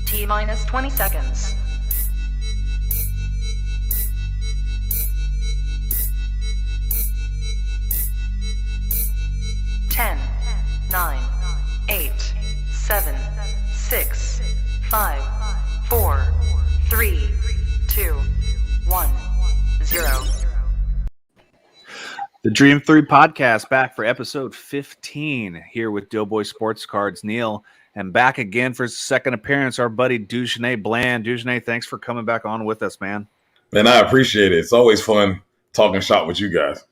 T-minus 20 seconds. 10, 9, 8, 7, 6, 5, 4, 3, 2, 1, 0. The Dream 3 podcast back for episode 15 here with Doughboy Sports Cards, Neil, and back again for his second appearance, our buddy Dujunnea Bland. Dujunnea, thanks for coming back on with us, man. Man, I appreciate it. It's always fun talking shop with you guys.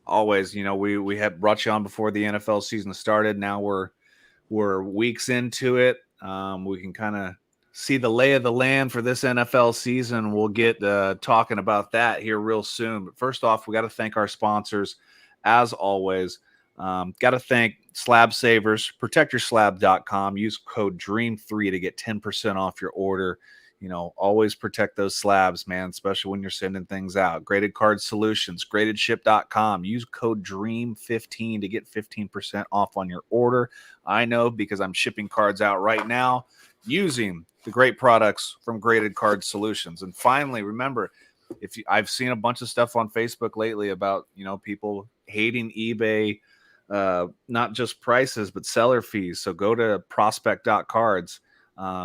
Always, you know, we had brought you on before the NFL season started. Now we're weeks into it. We can kind of see the lay of the land for this NFL season. We'll get talking about that here real soon. But first off, we got to thank our sponsors, as always. Got to thank Slab Savers, protectyourslab.com. Use code DREAM3 to get 10% off your order. You know, always protect those slabs, man, especially when you're sending things out. Graded Card Solutions, gradedship.com. Use code DREAM15 to get 15% off on your order. I know because I'm shipping cards out right now using the great products from Graded Card Solutions. And finally, remember, I've seen a bunch of stuff on Facebook lately about, you know, people hating eBay, not just prices, but seller fees. So go to prospect.cards.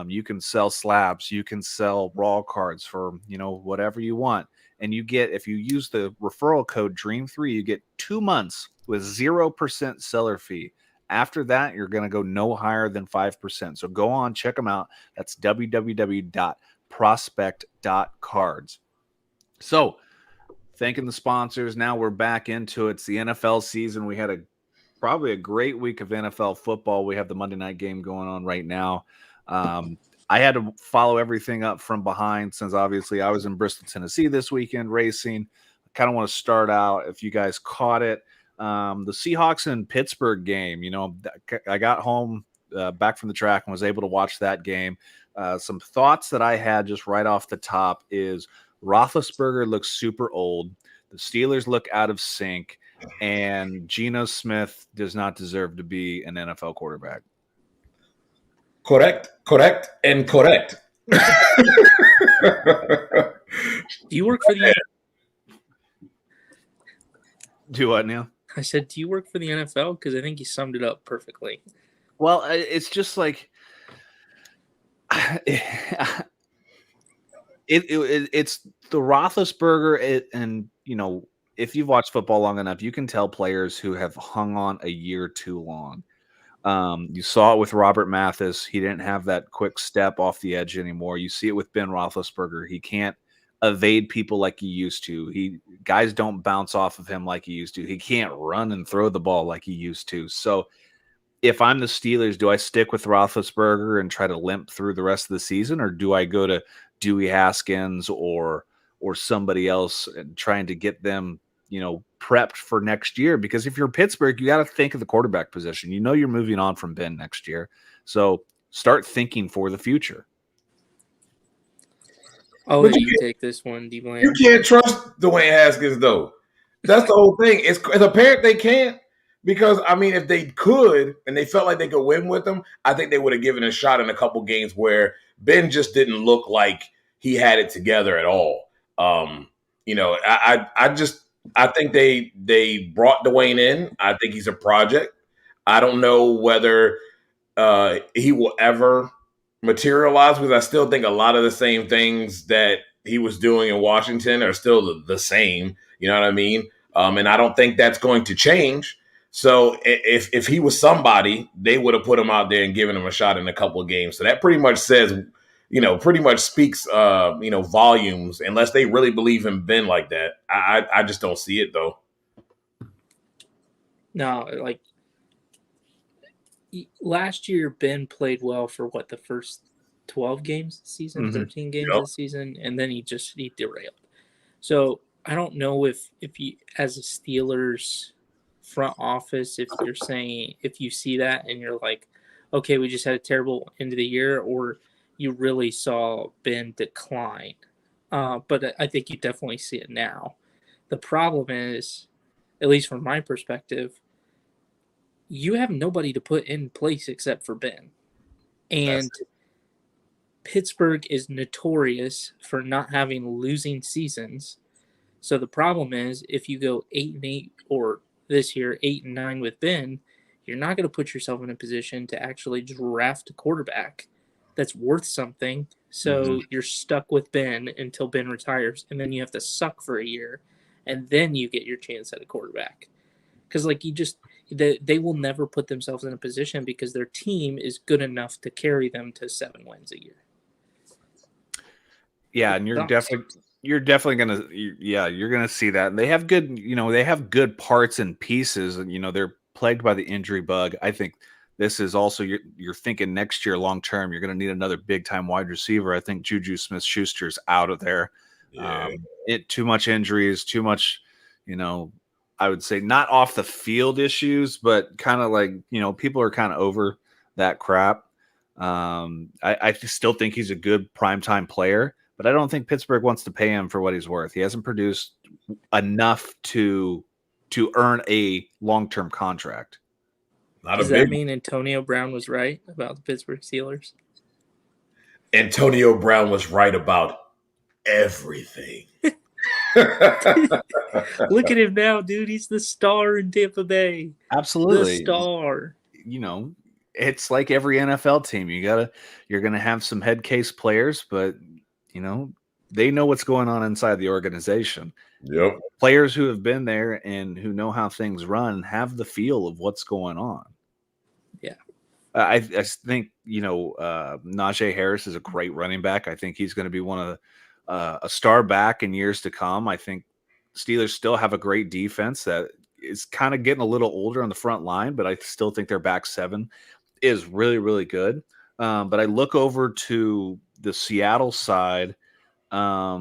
You can sell slabs, you can sell raw cards for, you know, whatever you want. And you get, if you use the referral code DREAM3, you get 2 months with 0% seller fee. After that, you're going to go no higher than 5%. So go on, check them out. That's www.prospect.cards. So thanking the sponsors. Now we're back into it. It's the NFL season. We had probably a great week of NFL football. We have the Monday night game going on right now. I had to follow everything up from behind since obviously I was in Bristol, Tennessee this weekend racing. I kind of want to start out, if you guys caught it, the Seahawks and Pittsburgh game. You know, I got home back from the track and was able to watch that game. Some thoughts that I had just right off the top is Roethlisberger looks super old. The Steelers look out of sync, and Geno Smith does not deserve to be an NFL quarterback. Correct. Do you work for the Do what, Neil? I said, do you work for the NFL? Because I think you summed it up perfectly. Well, it's just like it's the Roethlisberger, and you know, if you've watched football long enough, you can tell players who have hung on a year too long. You saw it with Robert Mathis. He didn't have that quick step off the edge anymore. You see it with Ben Roethlisberger. He can't evade people like he used to. Guys don't bounce off of him like he used to. He can't run and throw the ball like he used to. So if I'm the Steelers, do I stick with Roethlisberger and try to limp through the rest of the season, or do I go to Dewey Haskins or somebody else and trying to get them, you know, prepped for next year? Because if you're Pittsburgh, you got to think of the quarterback position. You know, you're moving on from Ben next year. So start thinking for the future. I'll let you take this one, D. Bland. You can't trust Dwayne Haskins, though. That's the whole thing. It's apparent they can't, because, I mean, if they could and they felt like they could win with him, I think they would have given a shot in a couple games where Ben just didn't look like he had it together at all. You know, I think they brought Dwayne in. I think he's a project. I don't know whether he will ever materialize, because I still think a lot of the same things that he was doing in Washington are still the same. You know what I mean? And I don't think that's going to change. So if he was somebody, they would have put him out there and given him a shot in a couple of games. So that pretty much says, you know, pretty much speaks, you know, volumes, unless they really believe in Ben like that. I just don't see it, though. No, like last year, Ben played well for the first 12 games this season, 13 games this season, and then he derailed. So I don't know if you, as a Steelers front office, if you're saying, if you see that and you're like, okay, we just had a terrible end of the year, or you really saw Ben decline. But I think you definitely see it now. The problem is, at least from my perspective, you have nobody to put in place except for Ben. And Pittsburgh is notorious for not having losing seasons. So the problem is, if you go 8-8 or this year 8-9 with Ben, you're not going to put yourself in a position to actually draft a quarterback that's worth something. So you're stuck with Ben until Ben retires, and then you have to suck for a year, and then you get your chance at a quarterback. Because they will never put themselves in a position because their team is good enough to carry them to 7 wins a year. Yeah, and you're definitely gonna see that. And they have good parts and pieces, and they're plagued by the injury bug. I think this is also you're thinking next year long term you're going to need another big time wide receiver. I think Juju Smith-Schuster's out of there. Yeah. Too much injuries, too much, I would say not off the field issues, but kind of like, people are kind of over that crap. I still think he's a good primetime player, but I don't think Pittsburgh wants to pay him for what he's worth. He hasn't produced enough to earn a long-term contract. Does that mean Antonio Brown was right about the Pittsburgh Steelers? Antonio Brown was right about everything. Look at him now, dude. He's the star in Tampa Bay. Absolutely. The star. It's like every NFL team. You're going to have some head case players, but they know what's going on inside the organization. Yep. Players who have been there and who know how things run have the feel of what's going on. Yeah. I think, Najee Harris is a great running back. I think he's going to be one of a star back in years to come. I think Steelers still have a great defense that is kind of getting a little older on the front line, but I still think their back seven is really, really good. But I look over to the Seattle side, a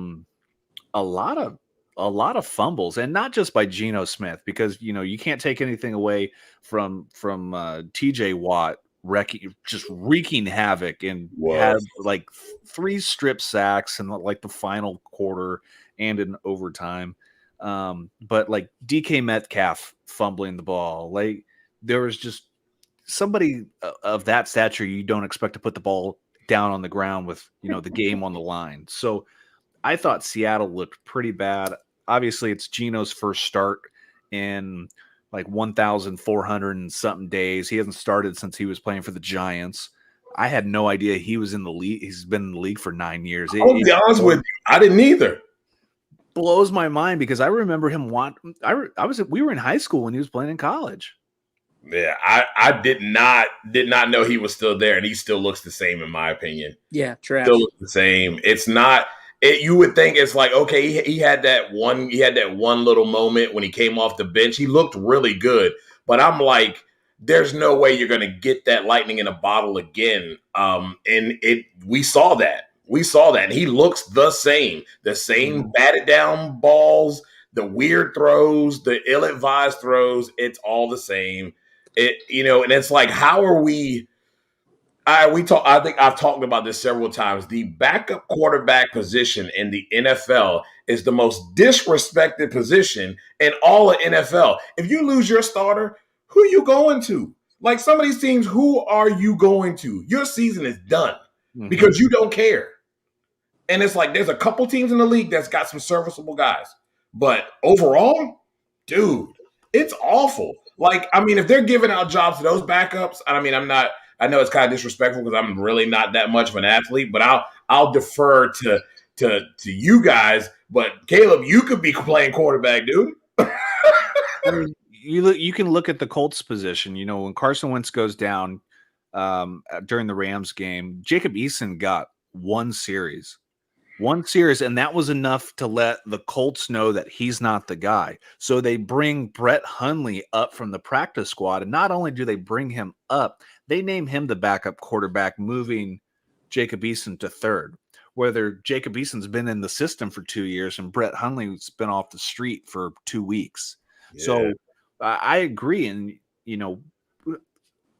lot of fumbles, and not just by Geno Smith, because you can't take anything away from TJ Watt just wreaking havoc and had like 3 strip sacks in like the final quarter and in overtime. But like DK Metcalf fumbling the ball, like there was just somebody of that stature you don't expect to put the ball down on the ground with the game on the line. So I thought Seattle looked pretty bad. Obviously, it's Geno's first start in like 1,400 and something days. He hasn't started since he was playing for the Giants. I had no idea he was in the league. He's been in the league for 9 years. I'll be honest with you, I didn't either. Blows my mind because I remember him. We were in high school when he was playing in college. Yeah, I did not know he was still there, and he still looks the same in my opinion. Yeah, trash. Still looks the same. It's not. You would think it's like, okay, he had that one little moment when he came off the bench. He looked really good, but I'm like, there's no way you're going to get that lightning in a bottle again. We saw that. And he looks the same batted down balls, the weird throws, the ill-advised throws. It's all the same. And it's like, how are we? I think I've talked about this several times. The backup quarterback position in the NFL is the most disrespected position in all of NFL. If you lose your starter, who are you going to? Like some of these teams, who are you going to? Your season is done because you don't care. And it's like there's a couple teams in the league that's got some serviceable guys. But overall, dude, it's awful. Like, I mean, if they're giving out jobs to those backups, I know it's kind of disrespectful because I'm really not that much of an athlete, but I'll defer to you guys. But Caleb, you could be playing quarterback, dude. I mean, you can look at the Colts position. When Carson Wentz goes down during the Rams game, Jacob Eason got one series, and that was enough to let the Colts know that he's not the guy. So they bring Brett Hundley up from the practice squad, and not only do they bring him up, they name him the backup quarterback, moving Jacob Eason to third. Whether Jacob Eason's been in the system for 2 years and Brett Hundley's been off the street for 2 weeks. Yeah. So I agree. And,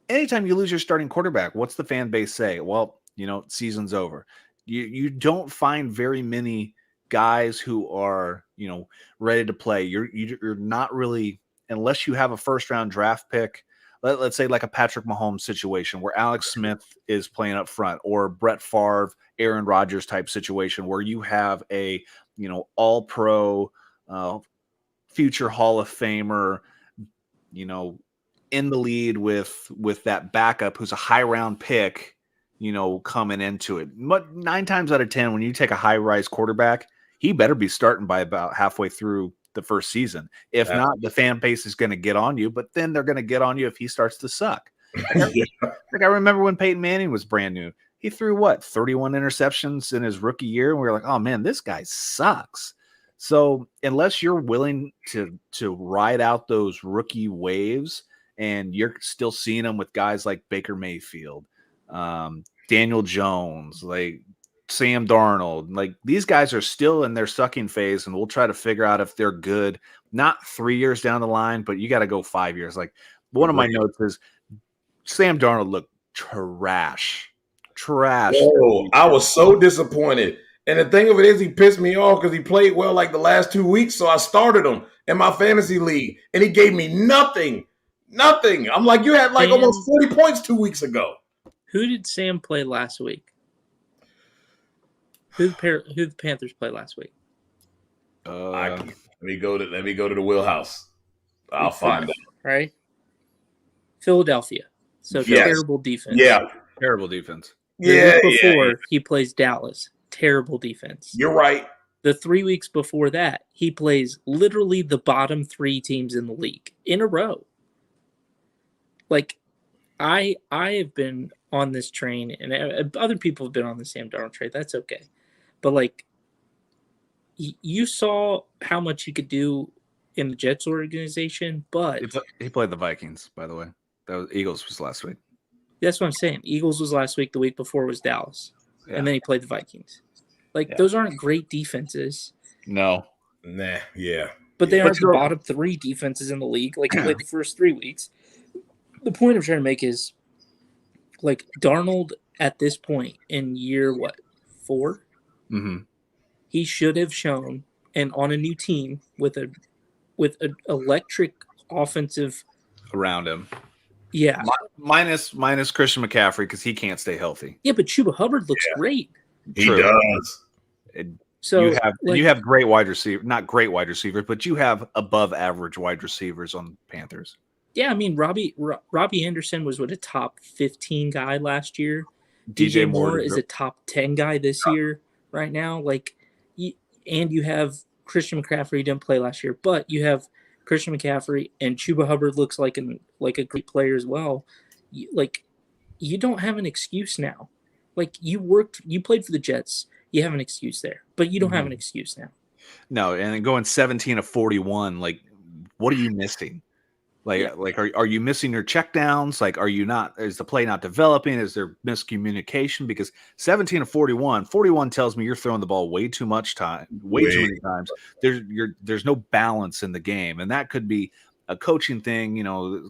anytime you lose your starting quarterback, what's the fan base say? Well, season's over. You don't find very many guys who are, ready to play. You're not really, unless you have a first round draft pick let's say like a Patrick Mahomes situation where Alex Smith is playing up front, or Brett Favre, Aaron Rodgers type situation where you have a, all pro, future Hall of Famer, in the lead with that backup who's a high round pick, coming into it. 9 times out of 10, when you take a high rise quarterback, he better be starting by about halfway through the first season. If not, the fan base is going to get on you, but then they're going to get on you if he starts to suck. Like I remember when Peyton Manning was brand new, he threw 31 interceptions in his rookie year. And we were like, oh man, this guy sucks. So unless you're willing to ride out those rookie waves, and you're still seeing them with guys like Baker Mayfield, Daniel Jones, like Sam Darnold, like these guys are still in their sucking phase, and we'll try to figure out if they're good, not 3 years down the line, but you got to go 5 years. Like one of my notes is Sam Darnold looked trash. Oh, I was so disappointed. And the thing of it is, he pissed me off because he played well like the last 2 weeks. So I started him in my fantasy league, and he gave me nothing. I'm like, you had like almost 40 points 2 weeks ago. Who did Sam play last week? Who the Panthers play last week? Let me go to the wheelhouse. I'll find out. Right, Philadelphia. So terrible defense. Yeah, terrible defense. The week before he plays Dallas. Terrible defense. You're right. The 3 weeks before that, he plays literally the bottom 3 teams in the league in a row. Like, I have been on this train, and other people have been on the Sam Darnold train. That's okay. But, like, you saw how much he could do in the Jets organization, but... He played the Vikings, by the way. Eagles was last week. That's what I'm saying. Eagles was last week. The week before was Dallas. Yeah. And then he played the Vikings. Like, those aren't great defenses. No. Nah, yeah. But they aren't the bottom 3 defenses in the league. Like, he played the first 3 weeks. The point I'm trying to make is, like, Darnold at this point in year, 4? Mm-hmm. He should have shown, and on a new team with an electric offensive around him. Yeah. Minus Christian McCaffrey because he can't stay healthy. Yeah, but Chuba Hubbard looks great. He does. So you have great wide receiver, not great wide receivers, but you have above average wide receivers on Panthers. Yeah, I mean Robbie Anderson was a top 15 guy last year. DJ Moore is a top 10 guy this year right now. Like, and you have Christian McCaffrey, who didn't play last year, but you have Christian McCaffrey, and Chuba Hubbard looks like a great player as well. You don't have an excuse now. Like, you played for the Jets. You have an excuse there, but you don't have an excuse now. No, and then going 17 of 41, like, what are you missing? Are you missing your checkdowns? Like, is the play not developing? Is there miscommunication? Because 17 of 41 tells me you're throwing the ball way too many times. There's no balance in the game. And that could be a coaching thing,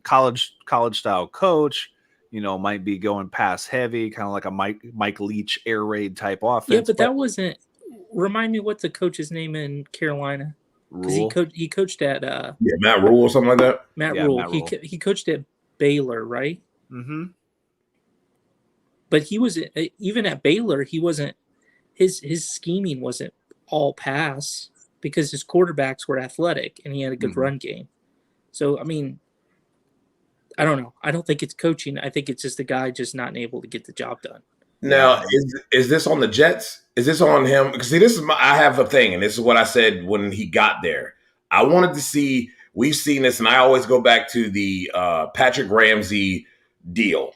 college style coach, might be going pass heavy, kind of like a Mike Leach air raid type offense. Yeah, but that wasn't, remind me what's the coach's name in Carolina? Because he coached at Matt Rule or something like that. Matt Rule. He coached at Baylor, right? Mm-hmm. But he was even at Baylor. He wasn't his scheming wasn't all pass because his quarterbacks were athletic and he had a good run game. So I mean, I don't know. I don't think it's coaching. I think it's just the guy just not able to get the job done. Now, is this on the Jets? Is this on him? Because see, I have a thing, and this is what I said when he got there. I wanted to see. We've seen this, and I always go back to the Patrick Ramsey deal.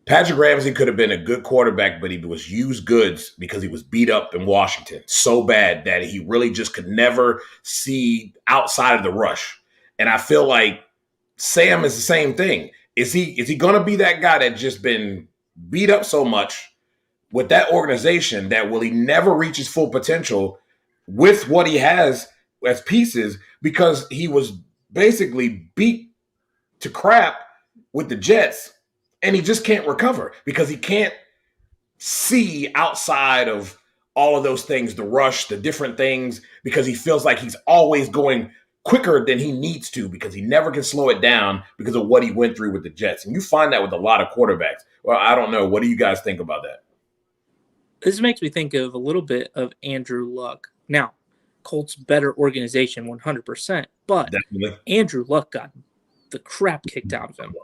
Patrick Ramsey could have been a good quarterback, but he was used goods because he was beat up in Washington so bad that he really just could never see outside of the rush. And I feel like Sam is the same thing. Is he going to be that guy that just been beat up so much with that organization that will he never reach his full potential with what he has as pieces because he was basically beat to crap with the Jets and he just can't recover because he can't see outside of all of those things, the rush, the different things, because he feels like he's always going quicker than he needs to because he never can slow it down because of what he went through with the Jets. And you find that with a lot of quarterbacks. Well, I don't know. What do you guys think about that? This makes me think of a little bit of Andrew Luck. Now, Colts better organization 100%, but Definitely. Andrew Luck got the crap kicked out of him.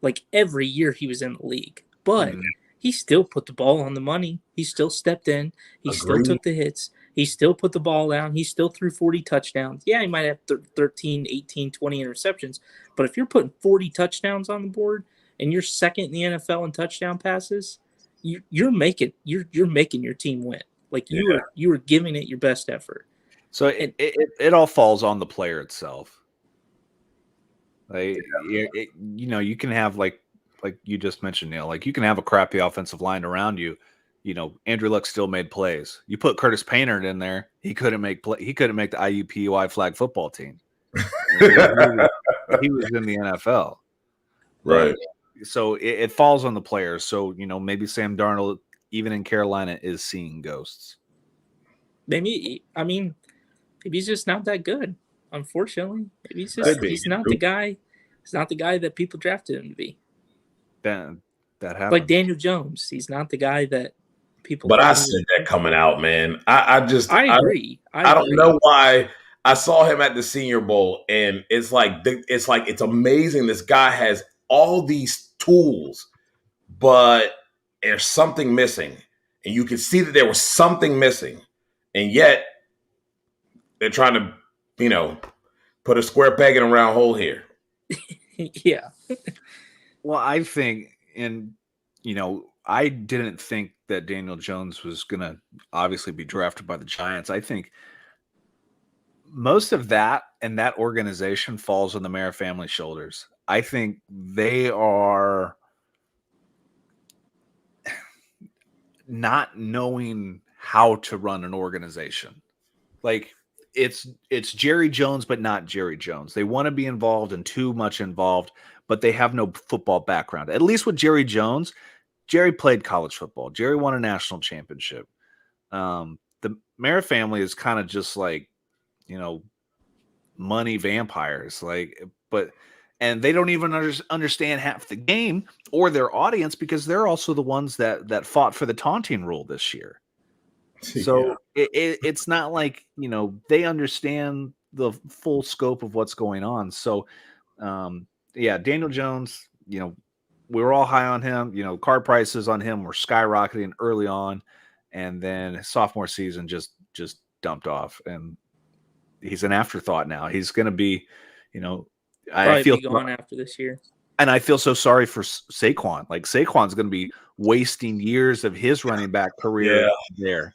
Like every year he was in the league, but he still put the ball on the money. He still stepped in. He still took the hits. He still put the ball down. He still threw 40 touchdowns. Yeah, he might have 13, 18, 20 interceptions, but if you're putting 40 touchdowns on the board and you're second in the NFL in touchdown passes, you're making your team win. Like you were giving it your best effort. So it all falls on the player itself. Like you can have like you just mentioned, Neil. Like you can have a crappy offensive line around you. Andrew Luck still made plays. You put Curtis Painter in there, he couldn't make He couldn't make the IUPUI flag football team. he was in the NFL, right? So it falls on the players. So maybe Sam Darnold, even in Carolina, is seeing ghosts. Maybe he's just not that good. Unfortunately, maybe he's not the guy. He's not the guy that people drafted him to be. That happens. Like Daniel Jones, he's not the guy that people. But I said that coming out, man. I agree. I don't know why. I saw him at the Senior Bowl, and it's amazing. This guy has all these tools, but there's something missing, and you can see that there was something missing, and yet they're trying to, put a square peg in a round hole here. Yeah. Well, I think, I didn't think that Daniel Jones was going to obviously be drafted by the Giants. I think most of that and that organization falls on the Mara family shoulders. I think they are not knowing how to run an organization. Like it's Jerry Jones, but not Jerry Jones. They want to be involved and too much involved, but they have no football background. At least with Jerry Jones, Jerry played college football. Jerry won a national championship. The Mara family is kind of just like, money vampires. And they don't even understand half the game or their audience because they're also the ones that fought for the taunting rule this year. So it's not like, they understand the full scope of what's going on. So, Daniel Jones, we were all high on him. Card prices on him were skyrocketing early on, and then his sophomore season just dumped off, and he's an afterthought now. He's going to be, I feel gone after this year. And I feel so sorry for Saquon. Like Saquon's going to be wasting years of his running back career there.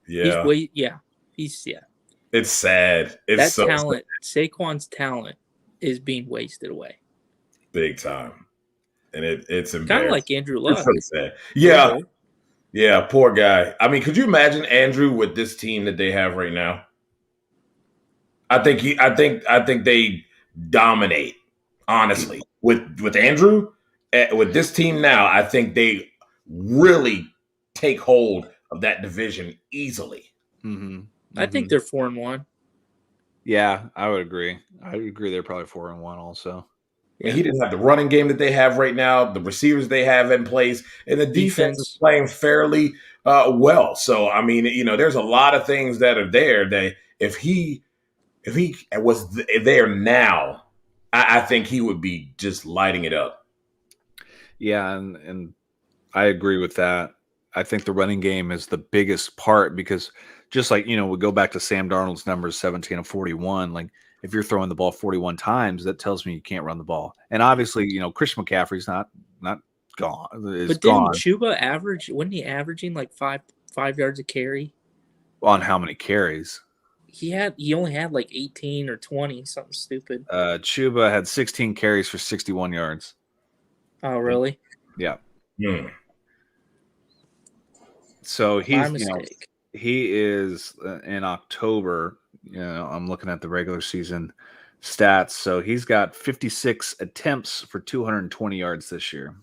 Yeah. It's sad. It's that so talent, sad. Saquon's talent is being wasted away. Big time. And it's embarrassing. Kind of like Andrew Luck. It's so sad. Yeah. Yeah, poor guy. I mean, could you imagine Andrew with this team that they have right now? I think they dominate, honestly. With Andrew, with this team now, I think they really take hold of that division easily. Mm-hmm. I think they're 4-1. Yeah, I would agree. I would agree they're probably 4-1 also. Yeah. He didn't have the running game that they have right now, the receivers they have in place, and the defense is playing fairly well. So, I mean, there's a lot of things that are there that if he was there now, I think he would be just lighting it up. Yeah, and I agree with that. I think the running game is the biggest part because just like, we go back to Sam Darnold's numbers, 17 of 41. Like if you're throwing the ball 41 times, that tells me you can't run the ball. And obviously, Christian McCaffrey's not gone. But didn't Chuba wasn't he averaging like five yards a carry? On how many carries? He only had like 18 or 20, something stupid. Chuba had 16 carries for 61 yards. Oh, really? Yeah. Mm. So he's, he is in October. I'm looking at the regular season stats. So he's got 56 attempts for 220 yards this year.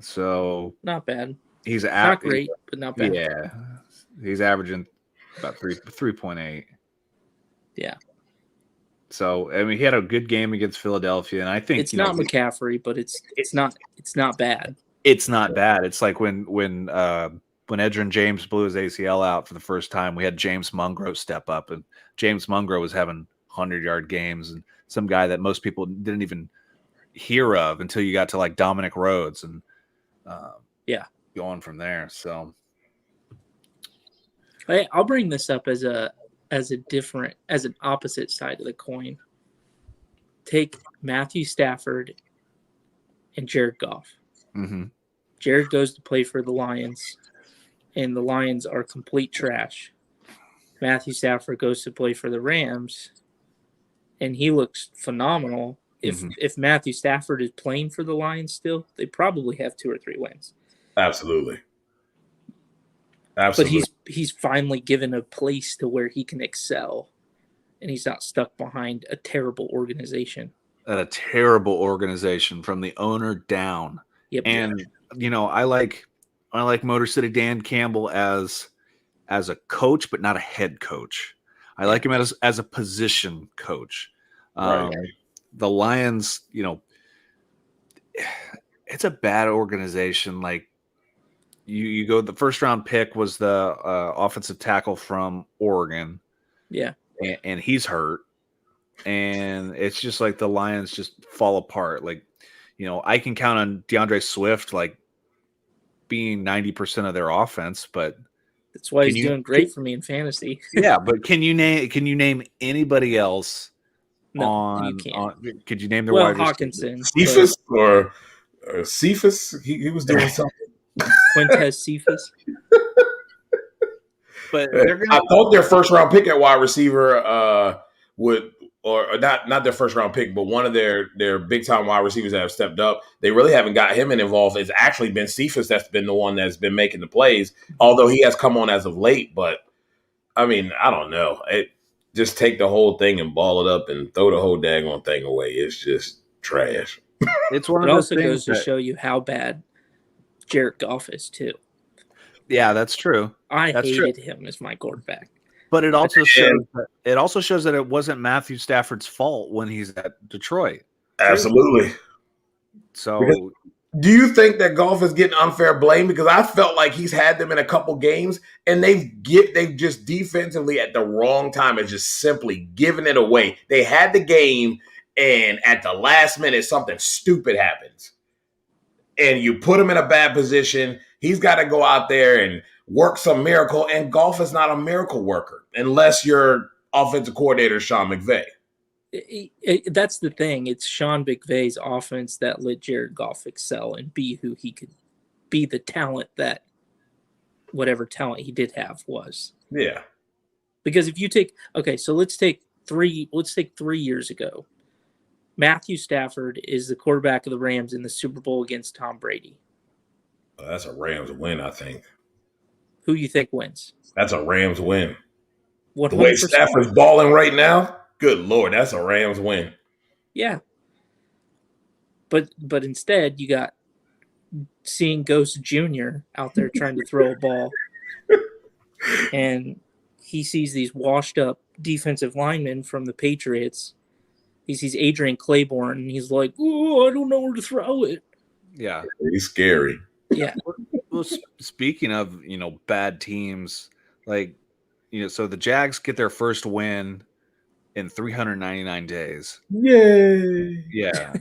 So not bad. He's not great, but not bad. Yeah, he's averaging About 3.8. Yeah. So I mean, he had a good game against Philadelphia, and I think it's not McCaffrey, but it's not bad. It's not bad. It's like when Edgerrin James blew his ACL out for the first time, we had James Mungro step up, and James Mungro was having 100-yard games, and some guy that most people didn't even hear of until you got to like Dominic Rhodes, and going from there. So I'll bring this up as an opposite side of the coin. Take Matthew Stafford and Jared Goff. Mm-hmm. Jared goes to play for the Lions, and the Lions are complete trash. Matthew Stafford goes to play for the Rams, and he looks phenomenal. If Matthew Stafford is playing for the Lions still, they probably have 2 or 3 wins. Absolutely. But he's finally given a place to where he can excel, and he's not stuck behind a terrible organization. A terrible organization from the owner down. Yep. And I like Motor City Dan Campbell as a coach, but not a head coach. I like him as a position coach. Right. The Lions, it's a bad organization. Like you go, the first round pick was the offensive tackle from Oregon. Yeah. And he's hurt. And it's just like the Lions just fall apart. Like, I can count on DeAndre Swift like being 90% of their offense, but that's why he's doing great for me in fantasy. Yeah, but can you name anybody else? No, you can't. Could you name their wide Hawkinson, Cephas or Cephas? He was doing something. Quintez Cephas. But I thought their first round pick at wide receiver would. Or not their first round pick, but one of their big time wide receivers that have stepped up. They really haven't got him involved. It's actually been Cephas that's been the one that's been making the plays, although he has come on as of late. But I mean, I don't know. Just take the whole thing and ball it up and throw the whole daggone thing away. It's just trash. It's one of those things. It also goes to show you how bad Jared Goff is too. Yeah, that's true. I hated him as my quarterback. But it also shows that it wasn't Matthew Stafford's fault when he's at Detroit. Absolutely. So, because do you think that Goff is getting unfair blame? Because I felt like he's had them in a couple games, and they've just defensively at the wrong time and just simply given it away. They had the game, and at the last minute, something stupid happens, and you put him in a bad position. He's got to go out there and work some miracle, and Goff is not a miracle worker unless your offensive coordinator is Sean McVay. That's the thing. It's Sean McVay's offense that let Jared Goff excel and be who he could be, the talent that whatever talent he did have was. Yeah. Because if you take so let's take 3 years ago. Matthew Stafford is the quarterback of the Rams in the Super Bowl against Tom Brady. That's a Rams win, I think. Who you think wins? That's a Rams win. 100%. The way Stafford's balling right now, good Lord, that's a Rams win. Yeah. But instead, you got seeing Ghost Jr. out there trying to throw a ball. And he sees these washed up defensive linemen from the Patriots. He sees Adrian Claiborne, and he's like, "Oh, I don't know where to throw it." Yeah. He's scary. Yeah. Well, speaking of, bad teams, like, so the Jags get their first win in 399 days. Yay. Yeah.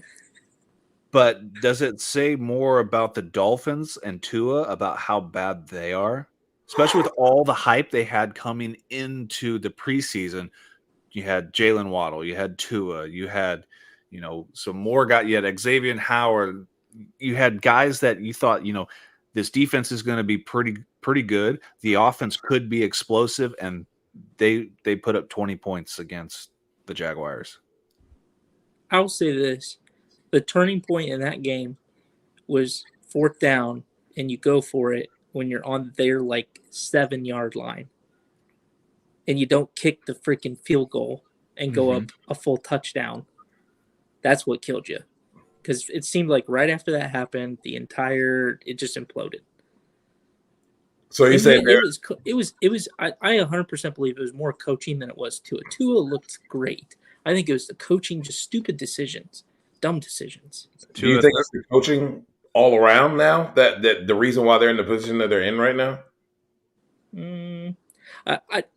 But does it say more about the Dolphins and Tua about how bad they are? Especially with all the hype they had coming into the preseason. You had Jalen Waddle, you had Tua, you had, some more guys, you had Xavier Howard. You had guys that you thought, this defense is going to be pretty good. The offense could be explosive, and they put up 20 points against the Jaguars. I'll say this. The turning point in that game was 4th down, and you go for it when you're on their, 7-yard line. And you don't kick the freaking field goal and go up a full touchdown. That's what killed you. Because it seemed like right after that happened, it just imploded. So you say it was. I 100% believe it was more coaching than it was Tua. Tua looked great. I think it was the coaching, just stupid decisions, dumb decisions. Do you think it's the coaching all around now that the reason why they're in the position that they're in right now?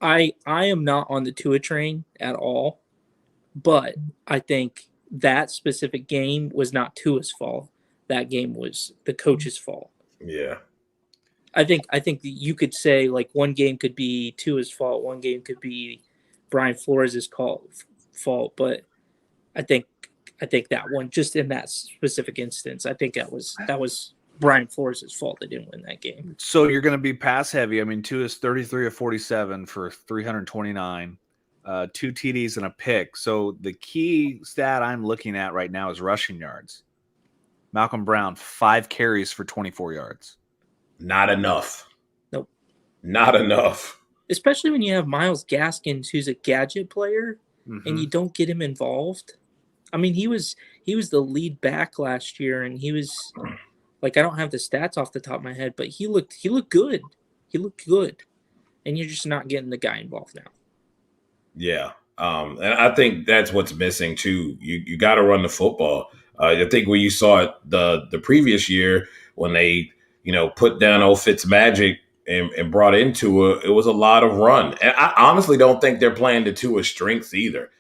I am not on the Tua train at all, but I think that specific game was not Tua's fault. That game was the coach's fault. Yeah. I think that you could say like one game could be Tua's fault, one game could be Brian Flores' fault, but I think that one, just in that specific instance, I think that was Brian Flores' fault they didn't win that game. So you're going to be pass heavy. I mean, Tua's 33 of 47 for 329, 2 TDs and a pick. So the key stat I'm looking at right now is rushing yards. Malcolm Brown, 5 carries for 24 yards. Not enough. Nope. Not enough. Especially when you have Myles Gaskins, who's a gadget player, and you don't get him involved. I mean, he was the lead back last year, and he was like, I don't have the stats off the top of my head, but he looked good. He looked good, and you're just not getting the guy involved now. Yeah, and I think that's what's missing too. You got to run the football. I think when you saw it the previous year when they put down old Fitzmagic and brought into it was a lot of run. And I honestly don't think they're playing to Tua's strengths either.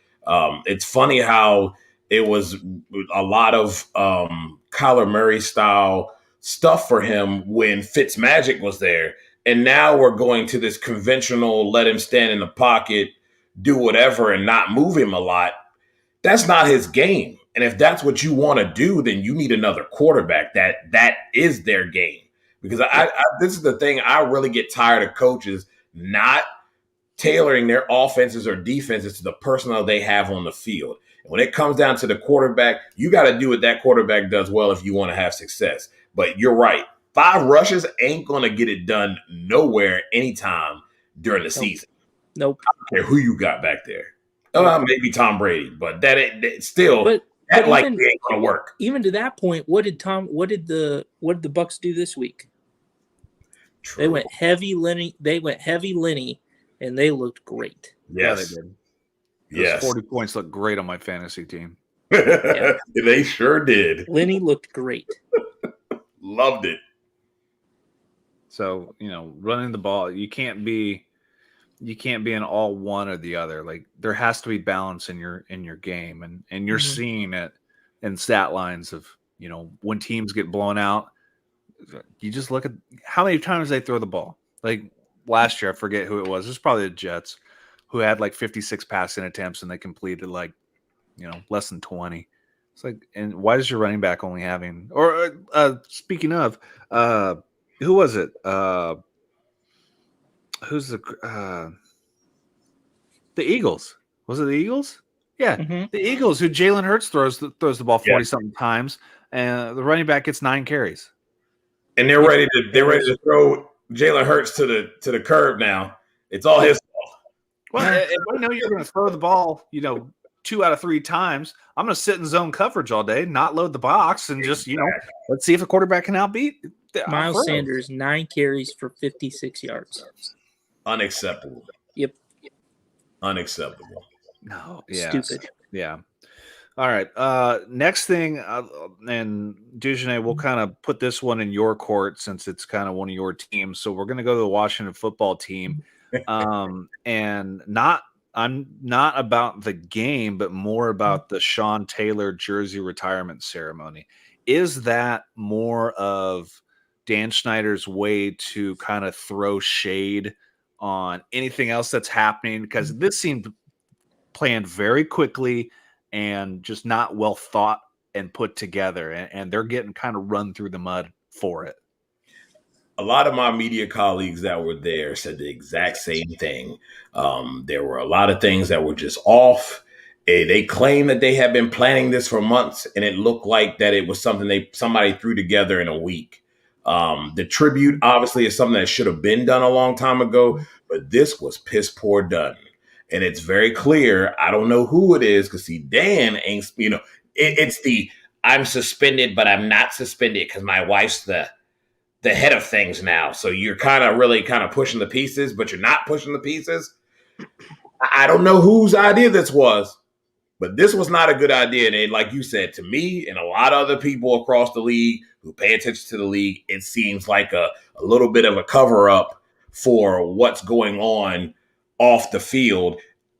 It's funny how it was a lot of Kyler Murray style stuff for him when Fitzmagic was there. And now we're going to this conventional, let him stand in the pocket, do whatever and not move him a lot. That's not his game. And if that's what you want to do, then you need another quarterback that is their game. Because I this is the thing, I really get tired of coaches not tailoring their offenses or defenses to the personnel they have on the field. And when it comes down to the quarterback, you got to do what that quarterback does well if you want to have success. But you're right. 5 rushes ain't going to get it done nowhere anytime during the season. Nope. I don't care who you got back there. Maybe Tom Brady, but that still but ain't going to work. Even to that point, what did the Bucks do this week? True. They went heavy Lenny, and they looked great. Yes, yeah, they did. Yes, 40 points looked great on my fantasy team. Yeah. They sure did. Lenny looked great. Loved it. So running the ball, you can't be an all one or the other. Like there has to be balance in your game, and you're seeing it in stat lines of when teams get blown out. You just look at how many times they throw the ball. Like last year, I forget who it was. It was probably the Jets, who had like 56 passing attempts and they completed like less than 20. It's like, and why does your running back only having? Or speaking of, who was it? Who's the Eagles? Was it the Eagles? Yeah, the Eagles. Who Jalen Hurts throws the ball 40-something times, and the running back gets 9 carries. And they're ready to throw Jalen Hurts to the curb now. It's all his fault. Well, if I know you're going to throw the ball, 2 out of 3 times, I'm going to sit in zone coverage all day, not load the box, and just let's see if a quarterback can outbeat Miles Sanders. 9 carries for 56 yards. Unacceptable. Yep. Unacceptable. No. Yeah. Stupid. Yeah. All right. Next thing, and Dujunnea, we'll kind of put this one in your court since it's kind of one of your teams. So we're going to go to the Washington football team, and I'm not about the game, but more about the Sean Taylor jersey retirement ceremony. Is that more of Dan Snyder's way to kind of throw shade on anything else that's happening? Because this seemed planned very quickly and just not well thought and put together, and they're getting kind of run through the mud for it. A lot of my media colleagues that were there said the exact same thing. There were a lot of things that were just off. They claim that they had been planning this for months, and it looked like that it was something somebody threw together in a week. The tribute obviously is something that should have been done a long time ago, but this was piss poor done. And it's very clear. I don't know who it is because Dan ain't, it's the I'm suspended, but I'm not suspended because my wife's the the head of things now. So you're kind of pushing the pieces, but you're not pushing the pieces. I don't know whose idea this was, but this was not a good idea. And like you said, to me and a lot of other people across the league who pay attention to the league, it seems like a little bit of a cover up for what's going on off the field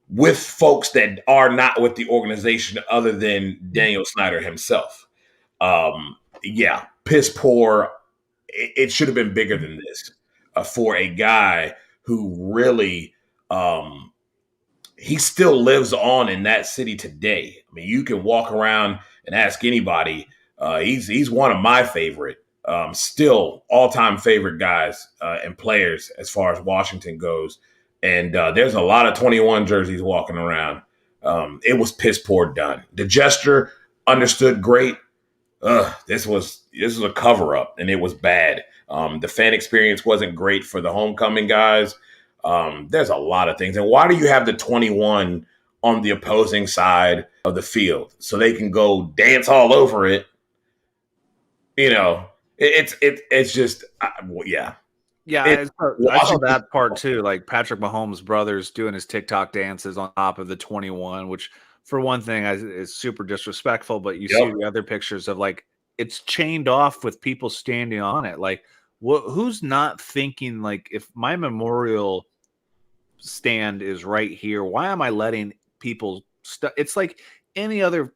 with folks that are not with the organization other than Daniel Snyder himself. Yeah, piss poor. It should have been bigger than this for a guy who really he still lives on in that city today. I mean, you can walk around and ask anybody. He's one of my favorite, still all-time favorite guys and players as far as Washington goes. And there's a lot of 21 jerseys walking around. It was piss poor done. The gesture understood great. This was a cover up, and it was bad. The fan experience wasn't great for the homecoming guys. There's a lot of things. And why do you have the 21 on the opposing side of the field so they can go dance all over it? You know, it's just yeah. Yeah, I saw that part too. Like Patrick Mahomes' brothers doing his TikTok dances on top of the 21, which for one thing is super disrespectful. But you see the other pictures of like it's chained off with people standing on it. Like, who's not thinking like if my memorial stand is right here, why am I letting people? It's like any other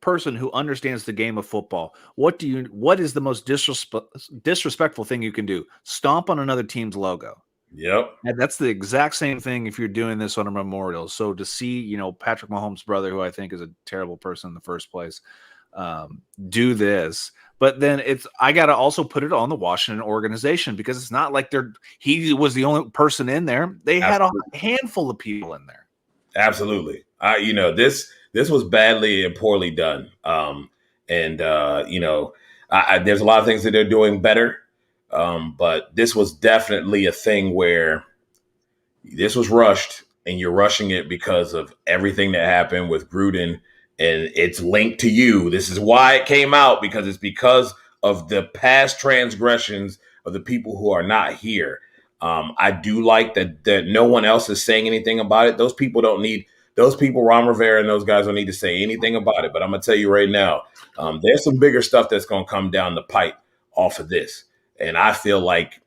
person who understands the game of football. What is the most disrespectful thing you can do? Stomp on another team's logo. Yep. And that's the exact same thing if you're doing this on a memorial. So to see, Patrick Mahomes' brother, who I think is a terrible person in the first place, do this, but then I got to also put it on the Washington organization because it's not like he was the only person in there. They had a handful of people in there. Absolutely. This was badly and poorly done. There's a lot of things that they're doing better. But this was definitely a thing where this was rushed, and you're rushing it because of everything that happened with Gruden, and it's linked to you. This is why it came out, because it's because of the past transgressions of the people who are not here. I do like that no one else is saying anything about it. Those people, Ron Rivera and those guys don't need to say anything about it. But I'm going to tell you right now, there's some bigger stuff that's going to come down the pipe off of this. And I feel like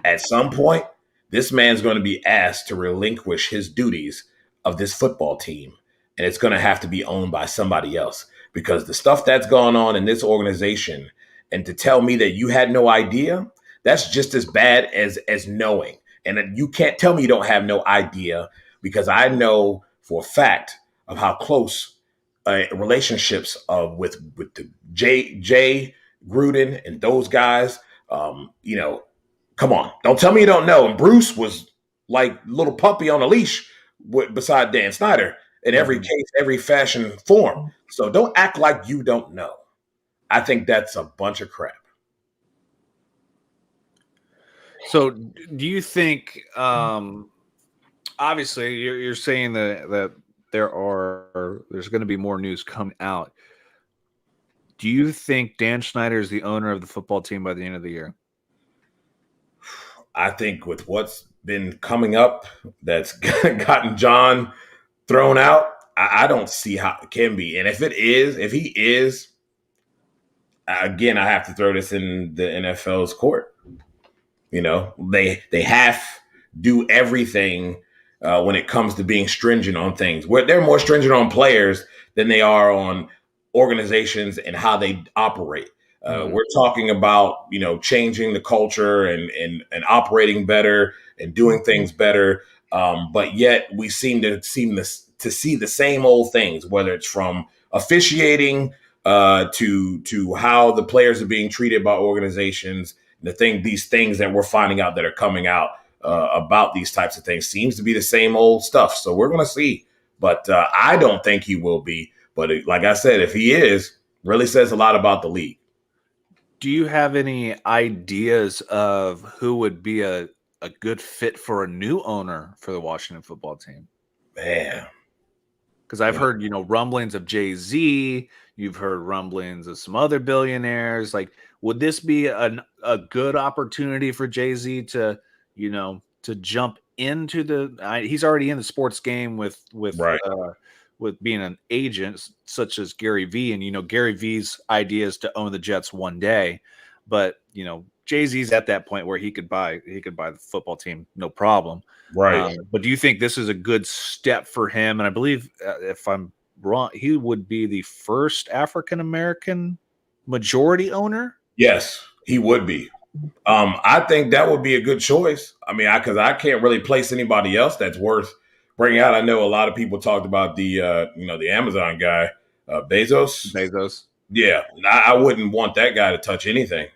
at some point, this man's going to be asked to relinquish his duties of this football team. And it's going to have to be owned by somebody else, because the stuff that's gone on in this organization, and to tell me that you had no idea, that's just as bad as knowing. And you can't tell me you don't have no idea, because I know for a fact of how close relationships with the Jay Gruden and those guys. Come on, don't tell me you don't know. And Bruce was like little puppy on a leash beside Dan Snyder in every case, every fashion form. So don't act like you don't know. I think that's a bunch of crap. So do you think, obviously you're saying that there's going to be more news coming out. Do you think Dan Snyder is the owner of the football team by the end of the year? I think with what's been coming up that's gotten John thrown out, I don't see how it can be. And if he is, again, I have to throw this in the NFL's court. They have do everything when it comes to being stringent on things. Where they're more stringent on players than they are on organizations and how they operate. We're talking about, changing the culture and operating better and doing things better. But yet we seem to see the same old things, whether it's from officiating to how the players are being treated by organizations. These things that we're finding out that are coming out about these types of things seems to be the same old stuff. So we're going to see. But I don't think he will be. But like I said, if he is, really says a lot about the league. Do you have any ideas of who would be a good fit for a new owner for the Washington football team? Man. Because I've heard, rumblings of Jay-Z, You've heard rumblings of some other billionaires. Like, would this be a good opportunity for Jay-Z to, to jump into he's already in the sports game with Right. being an agent such as Gary Vee. And, Gary Vee's idea is to own the Jets one day, but, Jay-Z's at that point where he could buy the football team, no problem. Right. But do you think this is a good step for him? And I believe, if I'm wrong, he would be the first African-American majority owner. Yes, he would be. I think that would be a good choice. I mean, because I can't really place anybody else that's worth bringing out. I know a lot of people talked about the Amazon guy, Bezos. Yeah, I wouldn't want that guy to touch anything.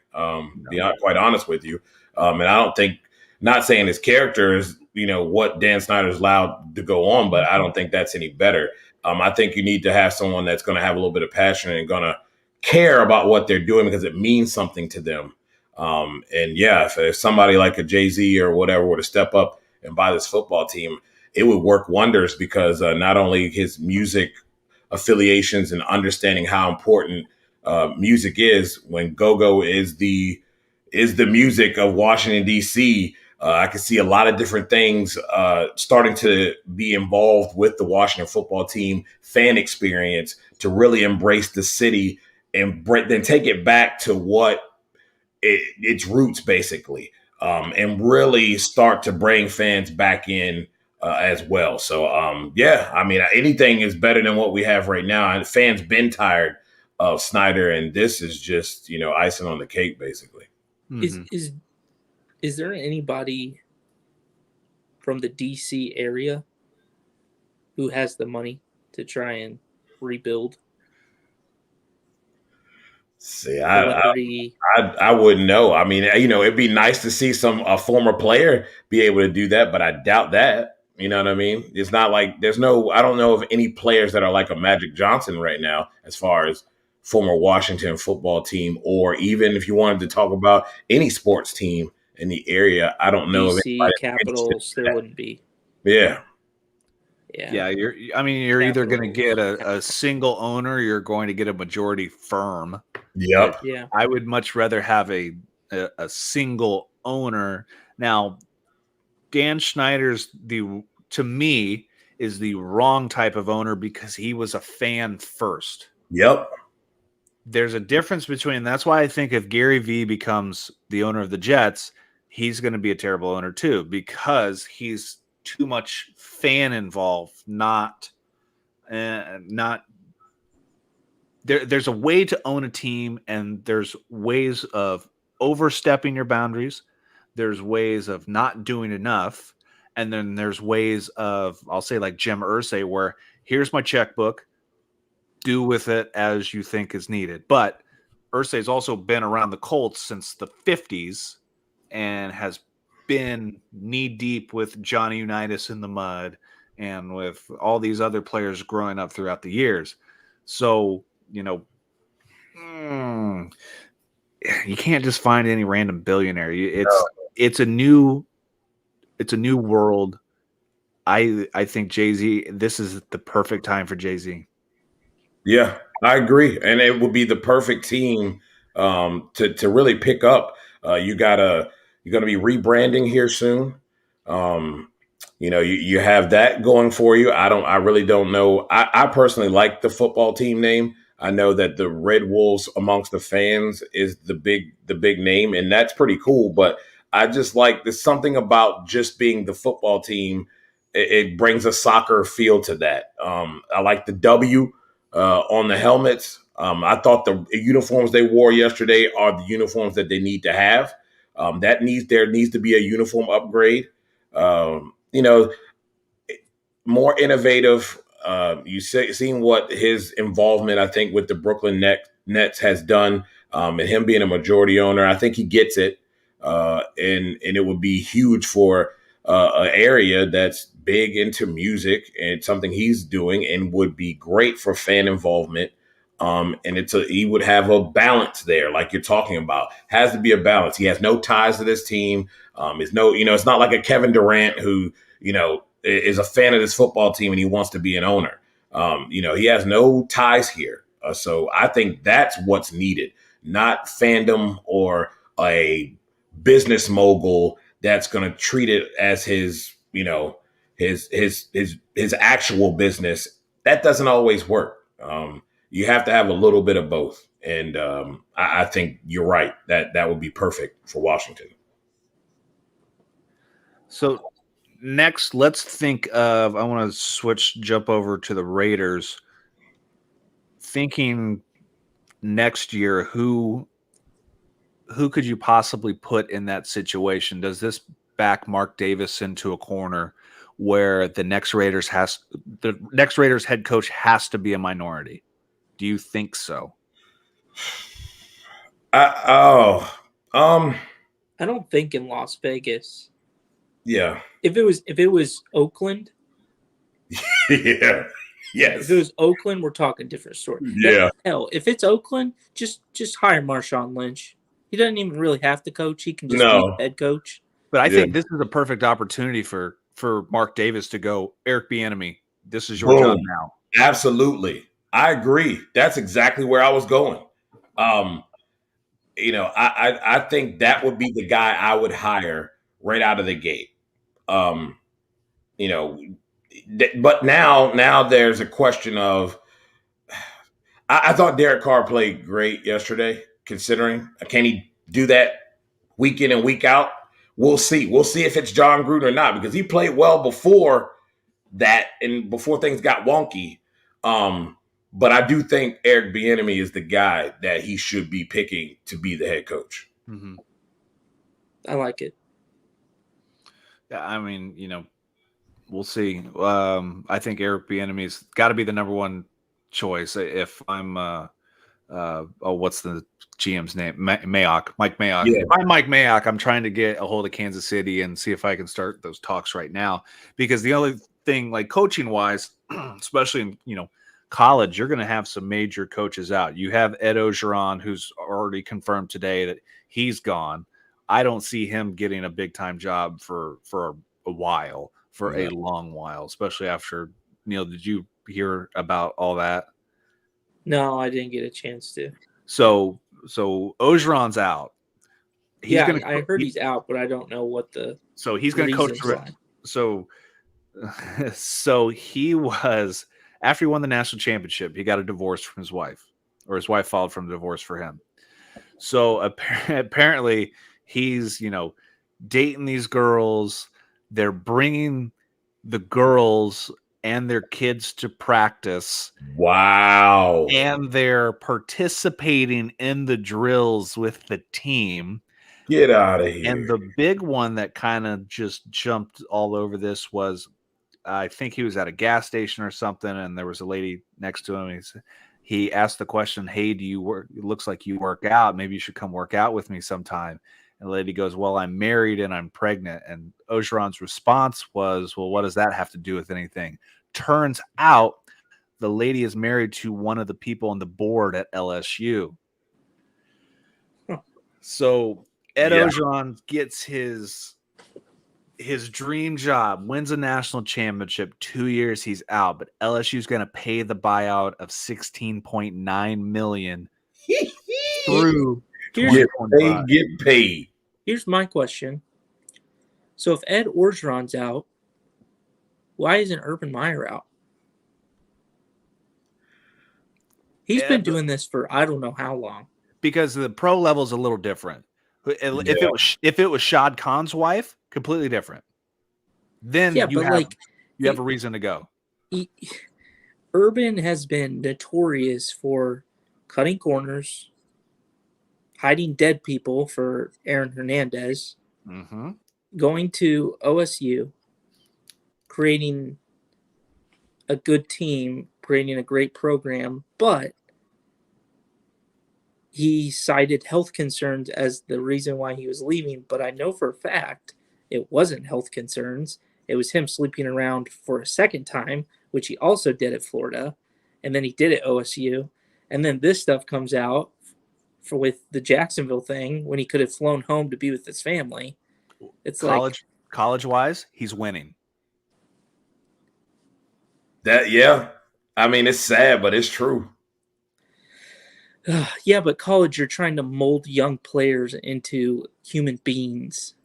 Be quite honest with you. And I don't think, not saying his character is, what Dan Snyder's allowed to go on, but I don't think that's any better. I think you need to have someone that's going to have a little bit of passion and going to care about what they're doing because it means something to them. And yeah, if somebody like a Jay-Z or whatever were to step up and buy this football team, it would work wonders because not only his music affiliations and understanding how important music is when go-go is the music of Washington, D.C., I can see a lot of different things starting to be involved with the Washington football team fan experience to really embrace the city and then take it back to what its roots, basically, and really start to bring fans back in as well. So, I mean, anything is better than what we have right now. And fans been tired of Snyder, and this is just, icing on the cake, basically. Mm-hmm. Is there anybody from the DC area who has the money to try and rebuild? See, I wouldn't know. I mean, it'd be nice to see a former player be able to do that, but I doubt that. You know what I mean? It's not like I don't know of any players that are like a Magic Johnson right now, as far as former Washington football team, or even if you wanted to talk about any sports team in the area, I don't know. DC, Capitals, there wouldn't be. Yeah. You're either going to get a single owner, or you're going to get a majority firm. Yep. Yeah. I would much rather have a single owner. Now, Dan Snyder's to me is the wrong type of owner because he was a fan first. Yep. There's a difference between. That's why I think if Gary Vee becomes the owner of the Jets, he's going to be a terrible owner too, because he's too much fan involved. There's a way to own a team, and there's ways of overstepping your boundaries. There's ways of not doing enough. And then there's ways of, I'll say like Jim Irsay, where here's my checkbook, do with it as you think is needed. But Irsay's also been around the Colts since the 50s and has been knee deep with Johnny Unitas in the mud and with all these other players growing up throughout the years. So, you can't just find any random billionaire. It's a new world. I think Jay-Z, this is the perfect time for Jay-Z. Yeah, I agree. And it would be the perfect team to really pick up. You're going to be rebranding here soon. You have that going for you. I really don't know. I personally like the football team name. I know that the Red Wolves amongst the fans is the big name, and that's pretty cool. But I just like, there's something about just being the football team. It brings a soccer feel to that. I like the W on the helmets. I thought the uniforms they wore yesterday are the uniforms that they need to have. There needs to be a uniform upgrade. More innovative. Seen what his involvement, I think, with the Brooklyn Nets has done, and him being a majority owner. I think he gets it, and it would be huge for an area that's big into music and something he's doing, and would be great for fan involvement. And he would have a balance there, like you're talking about. Has to be a balance. He has no ties to this team. It's not like a Kevin Durant who, is a fan of this football team and he wants to be an owner. He has no ties here. So I think that's what's needed, not fandom or a business mogul that's going to treat it as his, his actual business. That doesn't always work. You have to have a little bit of both. And I think you're right. That would be perfect for Washington. So next, let's think of, I want to jump over to the Raiders. Thinking next year, who could you possibly put in that situation? Does this back Mark Davis into a corner where the next Raiders head coach has to be a minority? Do you think so? I don't think in Las Vegas. Yeah. If it was Oakland. Yeah. Yes. If it was Oakland, we're talking different story. Yeah. Hell, if it's Oakland, just hire Marshawn Lynch. He doesn't even really have to coach. He can just be the head coach. But I think this is a perfect opportunity for Mark Davis to go, Eric Bieniemy, this is your job now. Absolutely. I agree. That's exactly where I was going. I think that would be the guy I would hire right out of the gate. But now there's a question of, I thought Derek Carr played great yesterday, considering. Can he do that week in and week out? We'll see. We'll see if it's John Gruden or not, because he played well before that and before things got wonky. But I do think Eric Bieniemy is the guy that he should be picking to be the head coach. Mm-hmm. I like it. Yeah, I mean, we'll see. I think Eric Bieniemy's got to be the number one choice. If I'm, what's the GM's name? Mike Mayock. Yeah. If I'm Mike Mayock, I'm trying to get a hold of Kansas City and see if I can start those talks right now. Because the only thing, like coaching wise, especially in college, you're going to have some major coaches out. You have Ed Orgeron, who's already confirmed today that he's gone. I don't see him getting a big time job for a while, for a long while, especially after Neil. Did you hear about all that? No, I didn't get a chance to. So Orgeron's out. I heard he's out, but I don't know what the. So he's going to coach. So he was, after he won the national championship, he got a divorce from his wife, or his wife filed for a divorce for him. So apparently he's, dating these girls. They're bringing the girls and their kids to practice. Wow. And they're participating in the drills with the team. Get out of here. And the big one that kind of just jumped all over this was, I think he was at a gas station or something, and there was a lady next to him. He asked the question, "Hey, do you work? It looks like you work out. Maybe you should come work out with me sometime." And the lady goes, "Well, I'm married and I'm pregnant." And Orgeron's response was, "Well, what does that have to do with anything?" Turns out the lady is married to one of the people on the board at LSU. So Ed Orgeron gets his dream job, wins a national championship. 2 years he's out, but LSU's going to pay the buyout of $16.9 million through. Get paid. Here's my question. So if Ed Orgeron's out, why isn't Urban Meyer out? He's been doing this for I don't know how long. Because the pro level is a little different. If it was Shad Khan's wife, completely different. Then you have a reason to go. Urban has been notorious for cutting corners, hiding dead people for Aaron Hernandez, going to OSU, creating a good team, creating a great program, but he cited health concerns as the reason why he was leaving. But I know for a fact it wasn't health concerns. It was him sleeping around for a second time, which he also did at Florida. And then he did at OSU. And then this stuff comes out with the Jacksonville thing when he could have flown home to be with his family. It's college-wise, he's winning. I mean, it's sad, but it's true. Yeah, but college, you're trying to mold young players into human beings